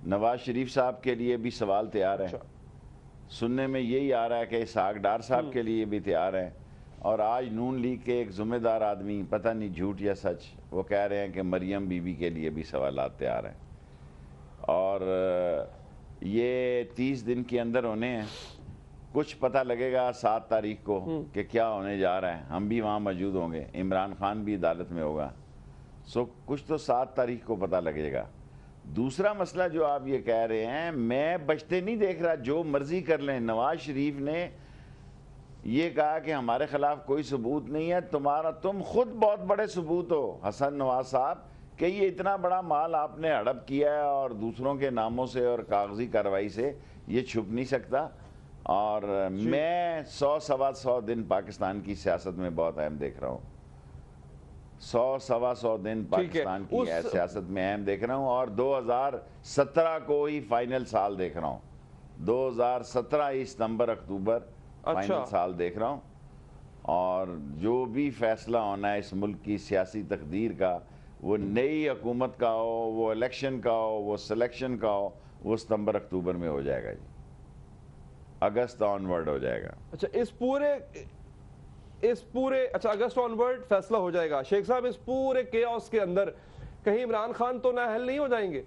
नवाज शरीफ साहब के लिए भी सवाल तैयार है, सुनने में यही आ रहा है कि इसहाक डार साहब के लिए भी तैयार है, और आज नून लीग के एक ज़िम्मेदार आदमी, पता नहीं झूठ या सच, वो कह रहे हैं कि मरियम बीबी के लिए भी सवालात तैयार हैं, और ये 30 दिन के अंदर होने हैं। कुछ पता लगेगा 7 तारीख को कि क्या होने जा रहा है। हम भी वहाँ मौजूद होंगे, इमरान खान भी अदालत में होगा, सो कुछ तो 7 तारीख को पता लगेगा। दूसरा मसला जो आप ये कह रहे हैं, मैं बचते नहीं देख रहा, जो मर्जी कर लें। नवाज शरीफ ने ये कहा कि हमारे खिलाफ कोई सबूत नहीं है, तुम खुद बहुत बड़े सबूत हो हसन नवाज साहब कि ये इतना बड़ा माल आपने हड़प किया है और दूसरों के नामों से और कागजी कार्रवाई से ये छुप नहीं सकता। और मैं 100-125 दिन पाकिस्तान की सियासत में बहुत अहम देख रहा हूँ, 100-125 दिन पाकिस्तान की सियासत में अहम देख रहा हूँ, और 2017 को ही फाइनल साल देख रहा हूँ। 2017 ही सितंबर अक्टूबर फाइनल साल देख रहा हूँ, और जो भी फैसला होना है इस मुल्क की सियासी तकदीर का, वो नई हुकूमत का हो, वो इलेक्शन का हो, वो सिलेक्शन का हो, वो सितंबर अक्टूबर में हो जाएगा जी, अगस्त ऑनवर्ड हो जाएगा। अच्छा, इस पूरे अच्छा अगस्त ऑनवर्ड फैसला हो जाएगा। शेख साहब, इस पूरे केओस के अंदर कहीं इमरान खान तो नाअहल नहीं हो जाएंगे?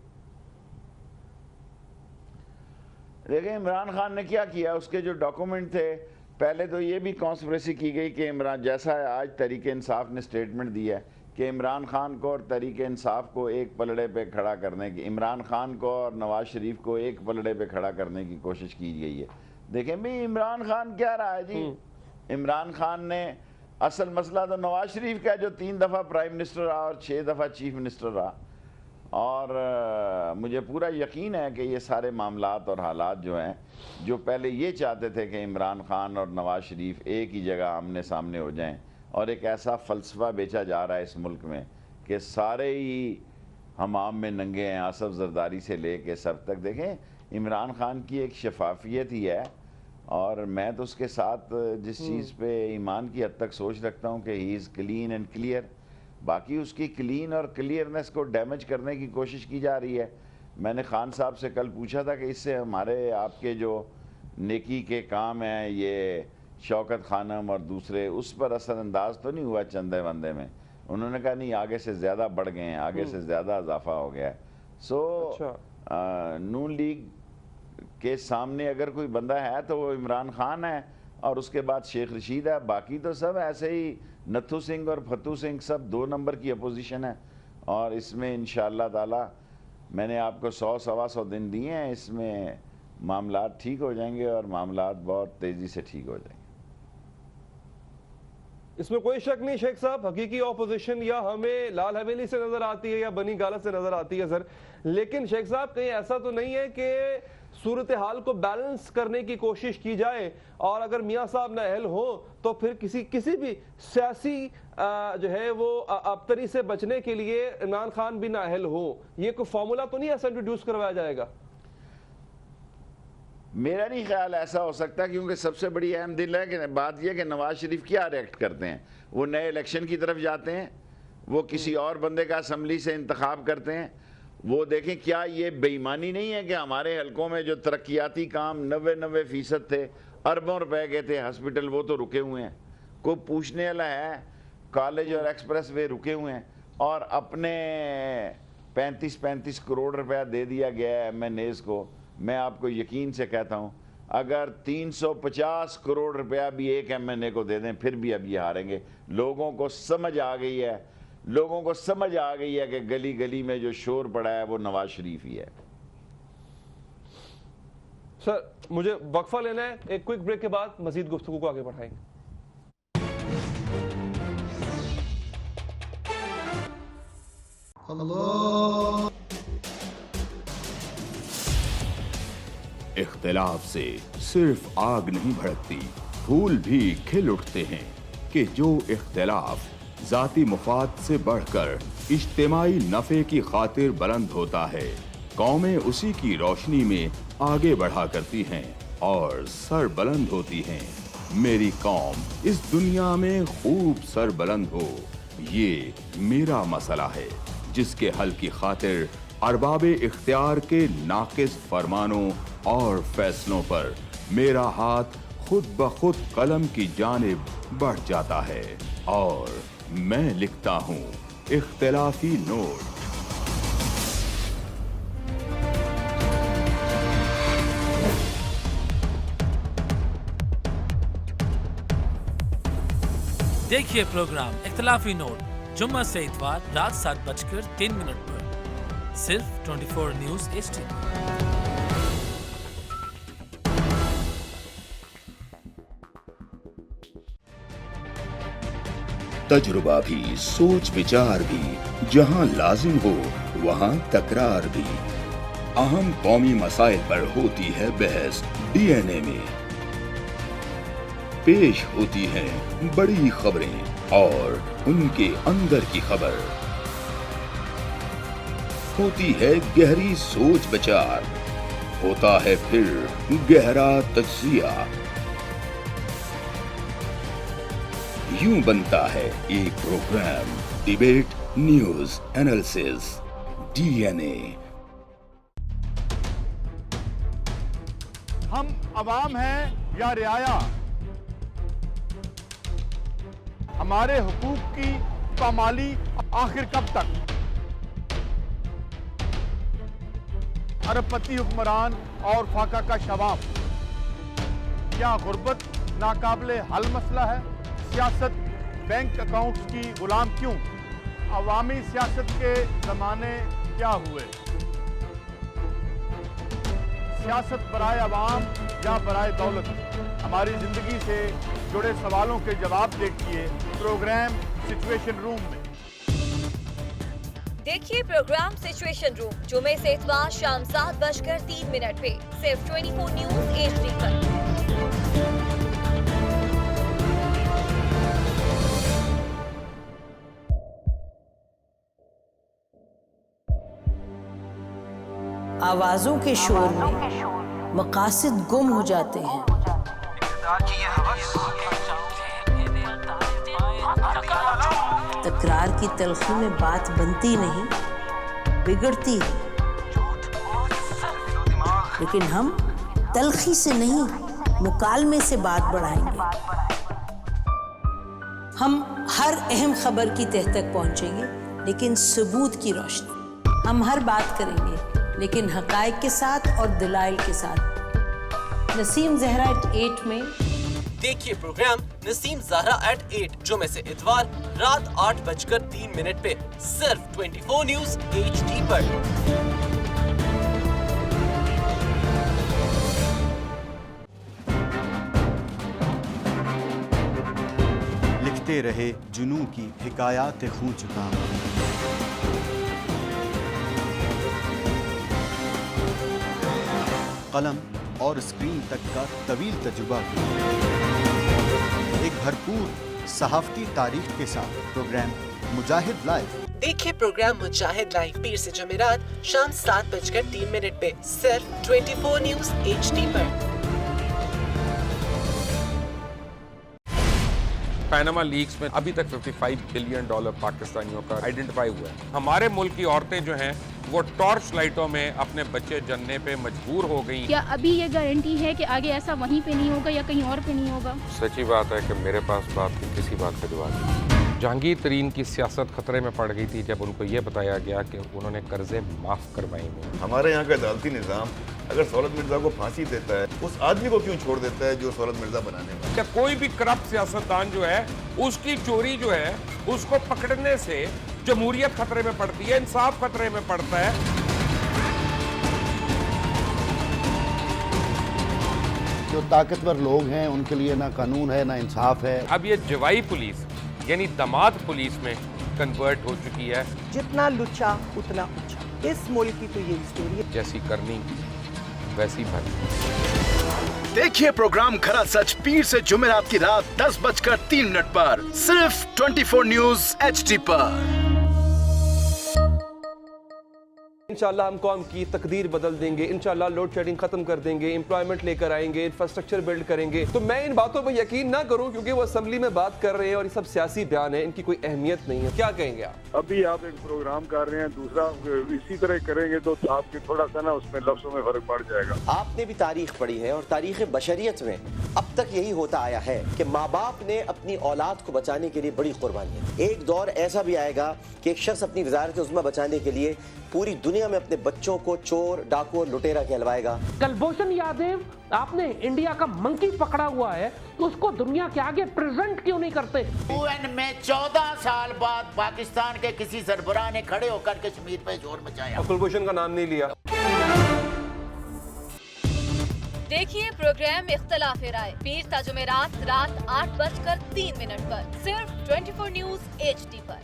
देखिए, इमरान खान ने क्या किया, उसके जो डॉक्यूमेंट थे, पहले तो ये भी कॉन्स्पिरेसी की गई कि इमरान, जैसा आज तहरीक इंसाफ ने स्टेटमेंट दिया है कि इमरान खान को और तहरीक इंसाफ को एक पलड़े पे खड़ा करने की, इमरान खान को और नवाज शरीफ को एक पलड़े पे खड़ा करने की कोशिश की गई है। देखें भाई, इमरान खान क्या रहा है जी, इमरान खान ने, असल मसला तो नवाज शरीफ का है जो 3 दफ़ा प्राइम मिनिस्टर रहा और 6 दफ़ा चीफ मिनिस्टर रहा, और मुझे पूरा यकीन है कि ये सारे मामलात और हालात जो हैं, जो पहले ये चाहते थे कि इमरान खान और नवाज शरीफ एक ही जगह आमने सामने हो जाएं, और एक ऐसा फ़लसफ़ा बेचा जा रहा है इस मुल्क में कि सारे ही हमाम में नंगे हैं, आसफ जरदारी से ले के सब तक। देखें, इमरान खान की एक शफाफियत ही है, और मैं तो उसके साथ जिस चीज़ पे ईमान की हद तक सोच रखता हूँ कि he is clean and clear, बाकी उसकी क्लीन और क्लियरनेस को डैमेज करने की कोशिश की जा रही है। मैंने खान साहब से कल पूछा था कि इससे हमारे आपके जो नेकी के काम हैं, ये शौकत खानम और दूसरे, उस पर असरअंदाज तो नहीं हुआ चंदे वंदे में? उन्होंने कहा नहीं, आगे से ज़्यादा बढ़ गए हैं, आगे से ज़्यादा इजाफा हो गया है। सो नून लीग के सामने अगर कोई बंदा है तो वो इमरान खान है, और उसके बाद शेख रशीद है, बाकी तो सब ऐसे ही नथु सिंह और फतू सिंह सब 2 नंबर की अपोजिशन है। और इसमें इंशाअल्लाह ताला मैंने आपको 100-125 दिन दिए हैं, इसमें मामलात ठीक हो जाएंगे, और मामलात बहुत तेज़ी से ठीक हो जाएंगे। इसमें कोई शक नहीं शेख साहब, हकीकी ऑपोजिशन या हमें लाल हवेली से नजर आती है या बनी गाला से नजर आती है सर, लेकिन शेख साहब कहीं ऐसा तो नहीं है कि सूरत हाल को बैलेंस करने की कोशिश की जाए, और अगर मियाँ साहब नाअहल हो तो फिर किसी भी सियासी जो है वो अबतरी से बचने के लिए इमरान खान भी नाअहल हो, ये कोई फॉर्मूला तो नहीं ऐसा इंट्रोड्यूस करवाया जाएगा? मेरा नहीं ख्याल ऐसा हो सकता, क्योंकि सबसे बड़ी अहम दिल है कि बात यह कि नवाज शरीफ क्या रिएक्ट करते हैं। वो नए इलेक्शन की तरफ जाते हैं, वो किसी और बंदे का असम्बली से इंतखाब करते हैं। वो देखें क्या ये बेईमानी नहीं है कि हमारे हलकों में जो तरक्याती काम 90% थे, अरबों रुपए के थे, हॉस्पिटल वो तो रुके हुए हैं। कोई पूछने वाला है? कॉलेज और एक्सप्रेस वे रुके हुए हैं और अपने 35 करोड़ रुपया दे दिया गया है MNAs को। मैं आपको यकीन से कहता हूँ अगर 350 करोड़ रुपया भी एक MNA को दे दें फिर भी अब ये हारेंगे। लोगों को समझ आ गई है, लोगों को समझ आ गई है कि गली गली में जो शोर पड़ा है वो नवाज शरीफ ही है। सर मुझे वक्फा लेना है, एक क्विक ब्रेक के बाद मजीद गुफ्तगू को आगे बढ़ाएंगे। इख्तिलाफ से सिर्फ आग नहीं भड़कती, फूल भी खिल उठते हैं कि जो इख्तिलाफ जाती मुफाद से बढ़कर इज्तिमाई नफे की खातिर बुलंद होता है, कौमें उसी की रोशनी में आगे बढ़ा करती हैं और सर बुलंद होती हैं। मेरी कौम इस दुनिया में खूब सर बुलंद हो, ये मेरा मसला है जिसके हल की खातिर अरबाबे इख्तियार के नाकिस फरमानों और फैसलों पर मेरा हाथ खुद ब खुद कलम की जानिब बढ़ जाता है और मैं लिखता हूँ इख्तिलाफी नोट। देखिए प्रोग्राम इख्तिलाफी नोट जुम्मा से इतवार रात 7:03 पर सिर्फ 24 न्यूज़ HD। तजुर्बा भी, सोच विचार भी, जहां लाजिम हो वहां तकरार भी। अहम कौमी मसाइल पर होती है बहस DNA में। पेश होती हैं बड़ी खबरें और उनके अंदर की खबर। होती है गहरी सोच विचार, होता है फिर गहरा तज्जिया। यूं बनता है एक program debate news analysis DNA। हम अवाम हैं या रियाया, हमारे हुकूक की पामाली आखिर कब तक? अरबपति हुक्मरान और फाका का शवाब, क्या गुर्बत नाकाबिले हल मसला है? सियासत बैंक अकाउंट्स की गुलाम क्यों? अवामी सियासत के जमाने क्या हुए? सियासत बराए अवाम या बराए दौलत? हमारी जिंदगी से जुड़े सवालों के जवाब देखिए प्रोग्राम सिचुएशन रूम में। देखिए प्रोग्राम सिचुएशन रूम जुमे से इतवार शाम 7:03 पे सिर्फ 24 न्यूज़ HD पर। आवाजों के शोर में मकासद गुम हो जाते हैं। तकरार की तलखी में बात बनती नहीं, बिगड़ती है। लेकिन हम तलखी से नहीं, मुकालमे से बात बढ़ाएंगे। हम हर अहम खबर की तह तक पहुंचेंगे, लेकिन सबूत की रोशनी। हम हर बात करेंगे, लेकिन हकायक के साथ और दलाइल के साथ। नसीम ज़हरा @8 में देखिए प्रोग्राम नसीम ज़हरा @8 जुमे से इतवार रात 8:03 पे सिर्फ 24 न्यूज़ HD पर। लिखते रहे जुनू की हिकायात खूं चुका। कलम और स्क्रीन तक का तवील तजुर्बा, एक भरपूर सहाफ़ती तारीख के साथ प्रोग्राम मुजाहिद लाइव। देखिए प्रोग्राम मुजाहिद लाइव पीर से जुमेरात शाम 7:03 पे सिर्फ 24 न्यूज़ HD पर। पैनामा लीक्स में अभी तक $55 बिलियन पाकिस्तानियों का आइडेंटिफाई हुआ है। हमारे मुल्क की औरतें जो हैं वो टॉर्च लाइटों में अपने बच्चे जनने पे मजबूर हो गई। क्या अभी ये गारंटी है कि आगे ऐसा वहीं पे नहीं होगा या कहीं और पे नहीं होगा? सच्ची बात है कि मेरे पास बात की किसी बात का जवाब नहीं। जहांगीर तरीन की सियासत खतरे में पड़ गई थी जब उनको ये बताया गया कि उन्होंने कर्जे माफ करवाए हैं। हमारे यहाँ का अदालती निज़ाम अगर सौलत मिर्जा को फांसी देता है, उस आदमी को क्यों छोड़ देता है जो सौलत मिर्जा बनाने वाला? क्या कोई भी करप्ट सियासतदान जो है उसकी चोरी जो है उसको पकड़ने से जमहूरियत खतरे में पड़ती है, इंसाफ खतरे में पड़ता है। जो ताकतवर लोग हैं उनके लिए ना कानून है ना इंसाफ है। अब ये जवाई पुलिस यानी दामाद पुलिस में कन्वर्ट हो चुकी है। जितना लुच्चा उतना ऊंचा, इस मुल्क की तो यही स्टोरी है। जैसी करनी वैसी भरनी। देखिए प्रोग्राम खरा सच पीर से जुमेरात की रात 10:03 पर सिर्फ 24 न्यूज़ HD पर। इंशाल्लाह हम कौम की तकदीर बदल देंगे, इंशाल्लाह लोड शेडिंग खत्म कर देंगे, एम्प्लॉयमेंट लेकर आएंगे, इंफ्रास्ट्रक्चर बिल्ड करेंगे। तो मैं इन बातों पर यकीन ना करूं क्योंकि वो असेंबली में बात कर रहे हैं और ये सब सियासी बयान है, इनकी कोई अहमियत नहीं है। क्या कहेंगे आप? अभी आप एक प्रोग्राम कर रहे हैं, दूसरा इसी तरह करेंगे तो आपके थोड़ा सा ना उसमें लफ्ज़ों में फर्क पड़ जाएगा। आपने भी तारीख पढ़ी है और तारीख बशरियत में अब तक यही होता आया है कि माँ बाप ने अपनी औलाद को बचाने के लिए बड़ी कुर्बानियां। एक दौर ऐसा भी आएगा कि एक शख्स अपनी वज़ारत उज़्मा बचाने के लिए पूरी दुनिया में अपने बच्चों को चोर, डाकू और लुटेरा कहलवाएगा। कुलभूषण यादव, आपने इंडिया का मंकी पकड़ा हुआ है तो उसको दुनिया के आगे प्रेजेंट क्यों नहीं करते? UN में 14 साल बाद पाकिस्तान के किसी सरबराह ने खड़े होकर कश्मीर पे जोर मचाया। कुलभूषण का नाम नहीं लिया। देखिए प्रोग्राम इख्तिलाफ राय पीर ता जुमेरात रात 8:03 पर सिर्फ 24 न्यूज़ HD पर।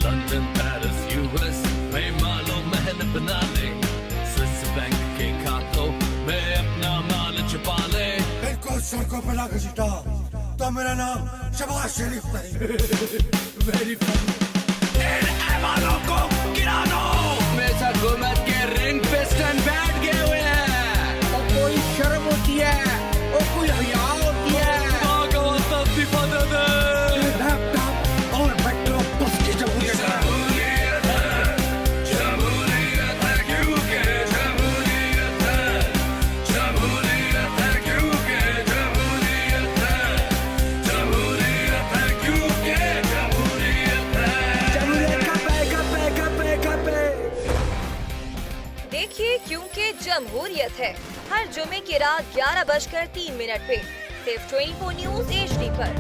लंदन, पेरिस, US में मालो महल बना ले, स्विस बैंक के खातों में अपना माल छुपा ले। इनको सड़कों पर लाकर सीटा तो मेरा नाम शबाज शरीफ नहीं। Very funny. इन ऐवानों को गिरा दो। मेरे हुकूमत के रिंग पे स्टैंड बैठ गए हुए हैं। और कोई शर्म होती है और कोई हया होती है। लैपटॉप और मेट्रो बस की जमहूरियत है। देखिए क्योंकि जमहूरियत है हर जुमे की रात 11:03 पे सिर्फ 24 न्यूज़ HD पर।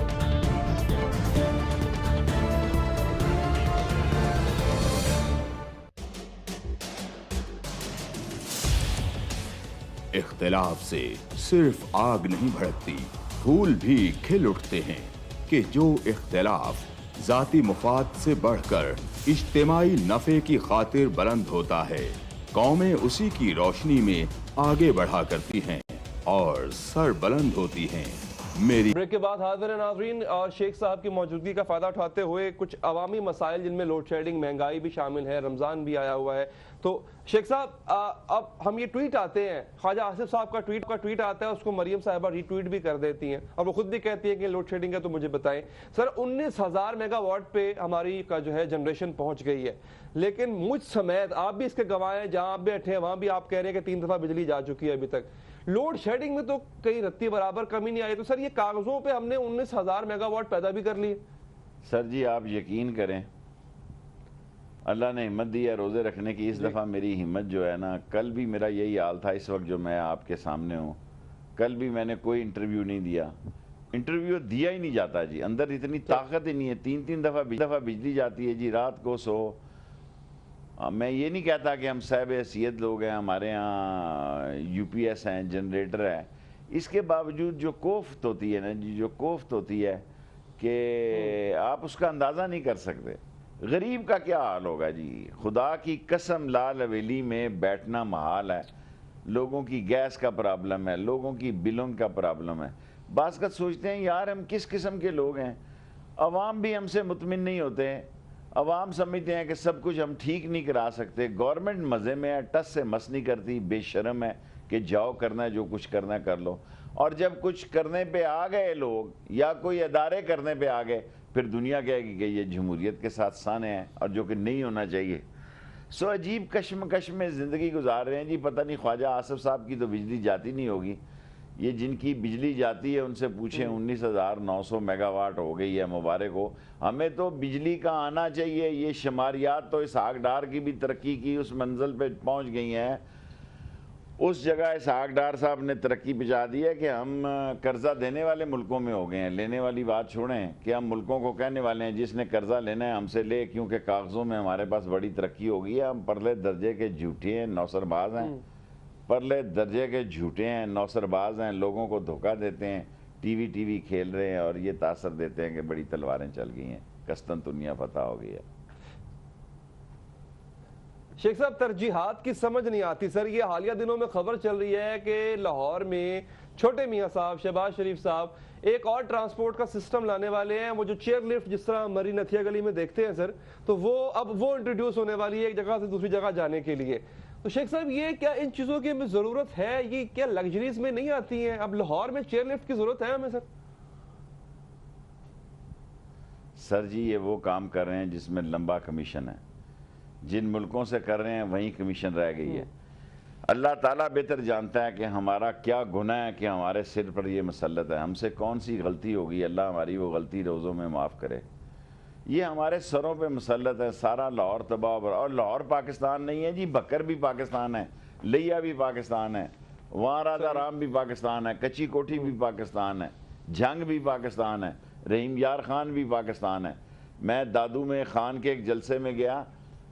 इख्तिलाफ से सिर्फ आग नहीं भड़कती, फूल भी खिल उठते हैं कि जो इख्तिलाफ जाती मुफाद से बढ़कर इज्तिमाई नफे की खातिर बुलंद होता है, कौमें उसी की रोशनी में आगे बढ़ा करती हैं और सर बुलंद होती हैं। मेरी ब्रेक के बाद हाजिर नाज़रीन और शेख साहब की मौजूदगी का फ़ायदा उठाते हुए कुछ अवामी मसाइल जिनमें लोड शेडिंग, महंगाई भी शामिल है, रमज़ान भी आया हुआ है। तो शेख साहब अब हम ये ट्वीट आते हैं, ख्वाजा आसिफ साहब का ट्वीट आता है, उसको मरियम साहिबा रीट्वीट भी कर देती हैं और वो खुद भी कहती है कि लोड शेडिंग है। तो मुझे बताएं सर, 19,000 मेगावाट पे हमारी का जो है जनरेशन पहुंच गई है, लेकिन मुझ समेत आप भी इसके गवाह हैं, जहां आप बैठे हैं वहां भी आप कह रहे हैं कि 3 दफा बिजली जा चुकी है अभी तक। लोड शेडिंग में तो कहीं रत्ती बराबर कमी नहीं आई। तो सर ये कागजों पे हमने 19,000 मेगावाट पैदा भी कर लिए। सर जी आप यकीन करें, अल्लाह ने हिम्मत दी है रोज़े रखने की। इस दफ़ा मेरी हिम्मत जो है ना, कल भी मेरा यही हाल था, इस वक्त जो मैं आपके सामने हूँ, कल भी मैंने कोई इंटरव्यू नहीं दिया। इंटरव्यू दिया ही नहीं जाता जी, अंदर इतनी ताकत ही नहीं है। 3-3 दफ़ा बिजली जाती है जी, रात को सो। मैं ये नहीं कहता कि हम साहब हैसियत लोग हैं, हमारे यहाँ UPS हैं, जनरेटर है, इसके बावजूद जो कोफ्त होती है ना जी, जो कोफ्त होती है کہ آپ اس کا اندازہ نہیں کر سکتے. غریب کا کیا حال ہوگا جی, خدا کی قسم لال حویلی میں بیٹھنا محال ہے. لوگوں کی گیس کا پرابلم ہے, لوگوں کی بلوں کا پرابلم ہے. بعض کا سوچتے ہیں یار ہم کس قسم کے لوگ ہیں. عوام بھی ہم سے مطمئن نہیں ہوتے. عوام سمجھتے ہیں کہ سب کچھ ہم ٹھیک نہیں کرا سکتے. گورنمنٹ مزے میں ہے, ٹس سے مس نہیں کرتی, بے شرم ہے کہ جاؤ کرنا ہے جو کچھ کرنا ہے کر لو. اور جب کچھ کرنے پہ آ گئے لوگ یا کوئی ادارے کرنے پہ آ گئے, پھر دنیا کہے گی کہ یہ جمہوریت کے ساتھ سانے ہیں, اور جو کہ نہیں ہونا چاہیے. سو عجیب کشمکش میں زندگی گزار رہے ہیں جی. پتہ نہیں خواجہ آصف صاحب کی تو بجلی جاتی نہیں ہوگی. یہ جن کی بجلی جاتی ہے ان سے پوچھیں, 19,900 میگا واٹ ہو گئی ہے, مبارک ہو. ہمیں تو بجلی کا آنا چاہیے. یہ شماریات تو اسحاق ڈار کی بھی ترقی کی اس منزل پہ پہنچ گئی ہیں. اس جگہ اسحاق ڈار صاحب نے ترقی پہنچا دی ہے کہ ہم قرضہ دینے والے ملکوں میں ہو گئے ہیں. لینے والی بات چھوڑیں کہ ہم ملکوں کو کہنے والے ہیں جس نے قرضہ لینا ہے ہم سے لے, کیونکہ کاغذوں میں ہمارے پاس بڑی ترقی ہو گئی ہے. ہم پرلے درجے کے جھوٹے ہیں, نوسر باز ہیں. پرلے درجے کے جھوٹے ہیں, نوسر باز ہیں, لوگوں کو دھوکہ دیتے ہیں, ٹی وی کھیل رہے ہیں اور یہ تاثر دیتے ہیں کہ بڑی تلواریں چل گئی ہیں, قسطنطنیہ فتح ہو گئی ہے. شیخ صاحب ترجیحات کی سمجھ نہیں آتی سر. یہ حالیہ دنوں میں خبر چل رہی ہے کہ لاہور میں چھوٹے میاں صاحب, شہباز شریف صاحب ایک اور ٹرانسپورٹ کا سسٹم لانے والے ہیں. وہ جو چیئر لفٹ جس طرح مری نتھیا گلی میں دیکھتے ہیں سر, تو اب وہ انٹروڈیوس ہونے والی ہے ایک جگہ سے دوسری جگہ جانے کے لیے. تو شیخ صاحب یہ کیا ان چیزوں کی ہمیں ضرورت ہے؟ یہ کیا لگژریز میں نہیں آتی ہیں؟ اب لاہور میں چیئر لفٹ کی ضرورت ہے ہمیں سر؟ سر جی یہ وہ کام کر رہے ہیں جس میں لمبا کمیشن ہے. جن ملکوں سے کر رہے ہیں وہیں کمیشن رہ گئی ہے. اللہ تعالیٰ بہتر جانتا ہے کہ ہمارا کیا گناہ ہے کہ ہمارے سر پر یہ مسلط ہے. ہم سے کون سی غلطی ہوگی, اللہ ہماری وہ غلطی روزوں میں معاف کرے. یہ ہمارے سروں پہ مسلط ہے. سارا لاہور تباہ, اور لاہور پاکستان نہیں ہے جی, بکر بھی پاکستان ہے, لیا بھی پاکستان ہے, وہاں راجہ رام بھی پاکستان ہے, کچی کوٹھی بھی پاکستان ہے, جھنگ بھی پاکستان ہے, رحیم یار خان بھی پاکستان ہے. میں دادو میں خان کے ایک جلسے میں گیا,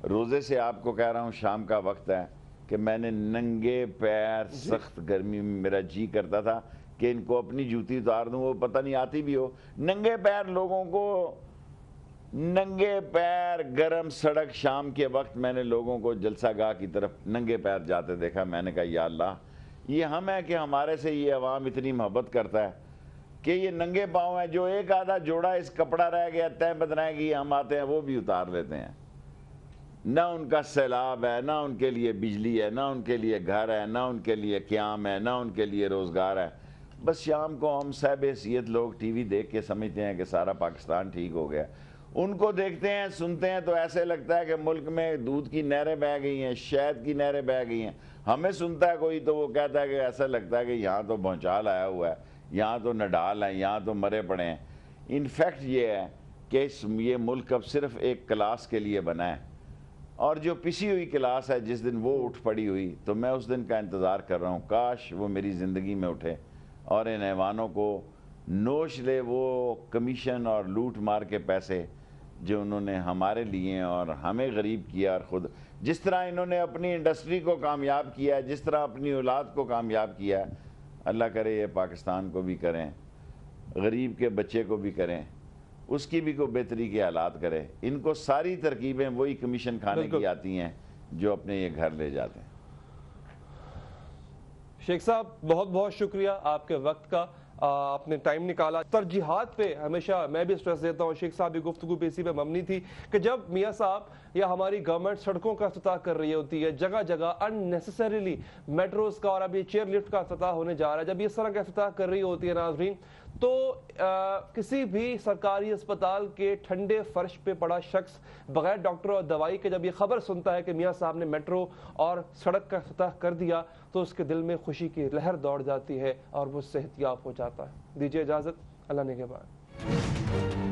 روزے سے آپ کو کہہ رہا ہوں, شام کا وقت ہے, کہ میں نے ننگے پیر, سخت گرمی میں میرا جی کرتا تھا کہ ان کو اپنی جوتی اتار دوں, وہ پتہ نہیں آتی بھی ہو. ننگے پیر لوگوں کو, ننگے پیر گرم سڑک, شام کے وقت میں نے لوگوں کو جلسہ گاہ کی طرف ننگے پیر جاتے دیکھا. میں نے کہا یا اللہ, یہ ہم ہے کہ ہمارے سے یہ عوام اتنی محبت کرتا ہے کہ یہ ننگے پاؤں ہیں. جو ایک آدھا جوڑا اس کپڑا رہ گیا, تہ بدرائے گی, ہم آتے ہیں وہ بھی اتار لیتے ہیں. نہ ان کا سیلاب ہے, نہ ان کے لیے بجلی ہے, نہ ان کے لیے گھر ہے, نہ ان کے لیے قیام ہے, نہ ان کے لیے روزگار ہے. بس شام کو ہم صاحب حیثیت لوگ ٹی وی دیکھ کے سمجھتے ہیں کہ سارا پاکستان ٹھیک ہو گیا. ان کو دیکھتے ہیں, سنتے ہیں تو ایسے لگتا ہے کہ ملک میں دودھ کی نہریں بہہ گئی ہیں, شہد کی نہریں بہہ گئی ہیں. ہمیں سنتا ہے کوئی تو وہ کہتا ہے کہ ایسا لگتا ہے کہ یہاں تو بھونچال آیا ہوا ہے, یہاں تو نڈال ہیں, یہاں تو مرے پڑے ہیں. انفیکٹ یہ ہے کہ یہ ملک اب صرف ایک کلاس کے لیے بنا ہے, اور جو پسی ہوئی کلاس ہے جس دن وہ اٹھ پڑی ہوئی, تو میں اس دن کا انتظار کر رہا ہوں. کاش وہ میری زندگی میں اٹھے اور ان ایوانوں کو نوش لے وہ کمیشن اور لوٹ مار کے پیسے جو انہوں نے ہمارے لیے اور ہمیں غریب کیا. اور خود جس طرح انہوں نے اپنی انڈسٹری کو کامیاب کیا ہے, جس طرح اپنی اولاد کو کامیاب کیا ہے, اللہ کرے یہ پاکستان کو بھی کریں, غریب کے بچے کو بھی کریں, اس کی بھی کوئی بہتری کے حالات کرے. ان کو ساری ترکیبیں وہی کمیشن کھانے کی آتی ہیں جو اپنے یہ گھر لے جاتے ہیں. شیخ صاحب بہت بہت شکریہ آپ کے وقت کا, آپ نے ٹائم نکالا. ترجیحات پہ ہمیشہ میں بھی سٹریس دیتا ہوں. شیخ صاحب کی گفتگو بھی اسی پہ مبنی تھی کہ جب میاں صاحب یا ہماری گورنمنٹ سڑکوں کا افتتاح کر رہی ہوتی ہے, جگہ جگہ اننیسیسریلی میٹروز کا اور ابھی چیئر لفٹ کا افتتاح ہونے جا رہا ہے, جب یہ طرح کا افتتاح کر رہی ہوتی ہے ناظرین, تو کسی بھی سرکاری اسپتال کے ٹھنڈے فرش پہ پڑا شخص بغیر ڈاکٹر اور دوائی کے جب یہ خبر سنتا ہے کہ میاں صاحب نے میٹرو اور سڑک کا افتتاح کر دیا, تو اس کے دل میں خوشی کی لہر دوڑ جاتی ہے اور وہ صحت یاب ہو جاتا ہے. دیجیے اجازت, اللہ نگہبان.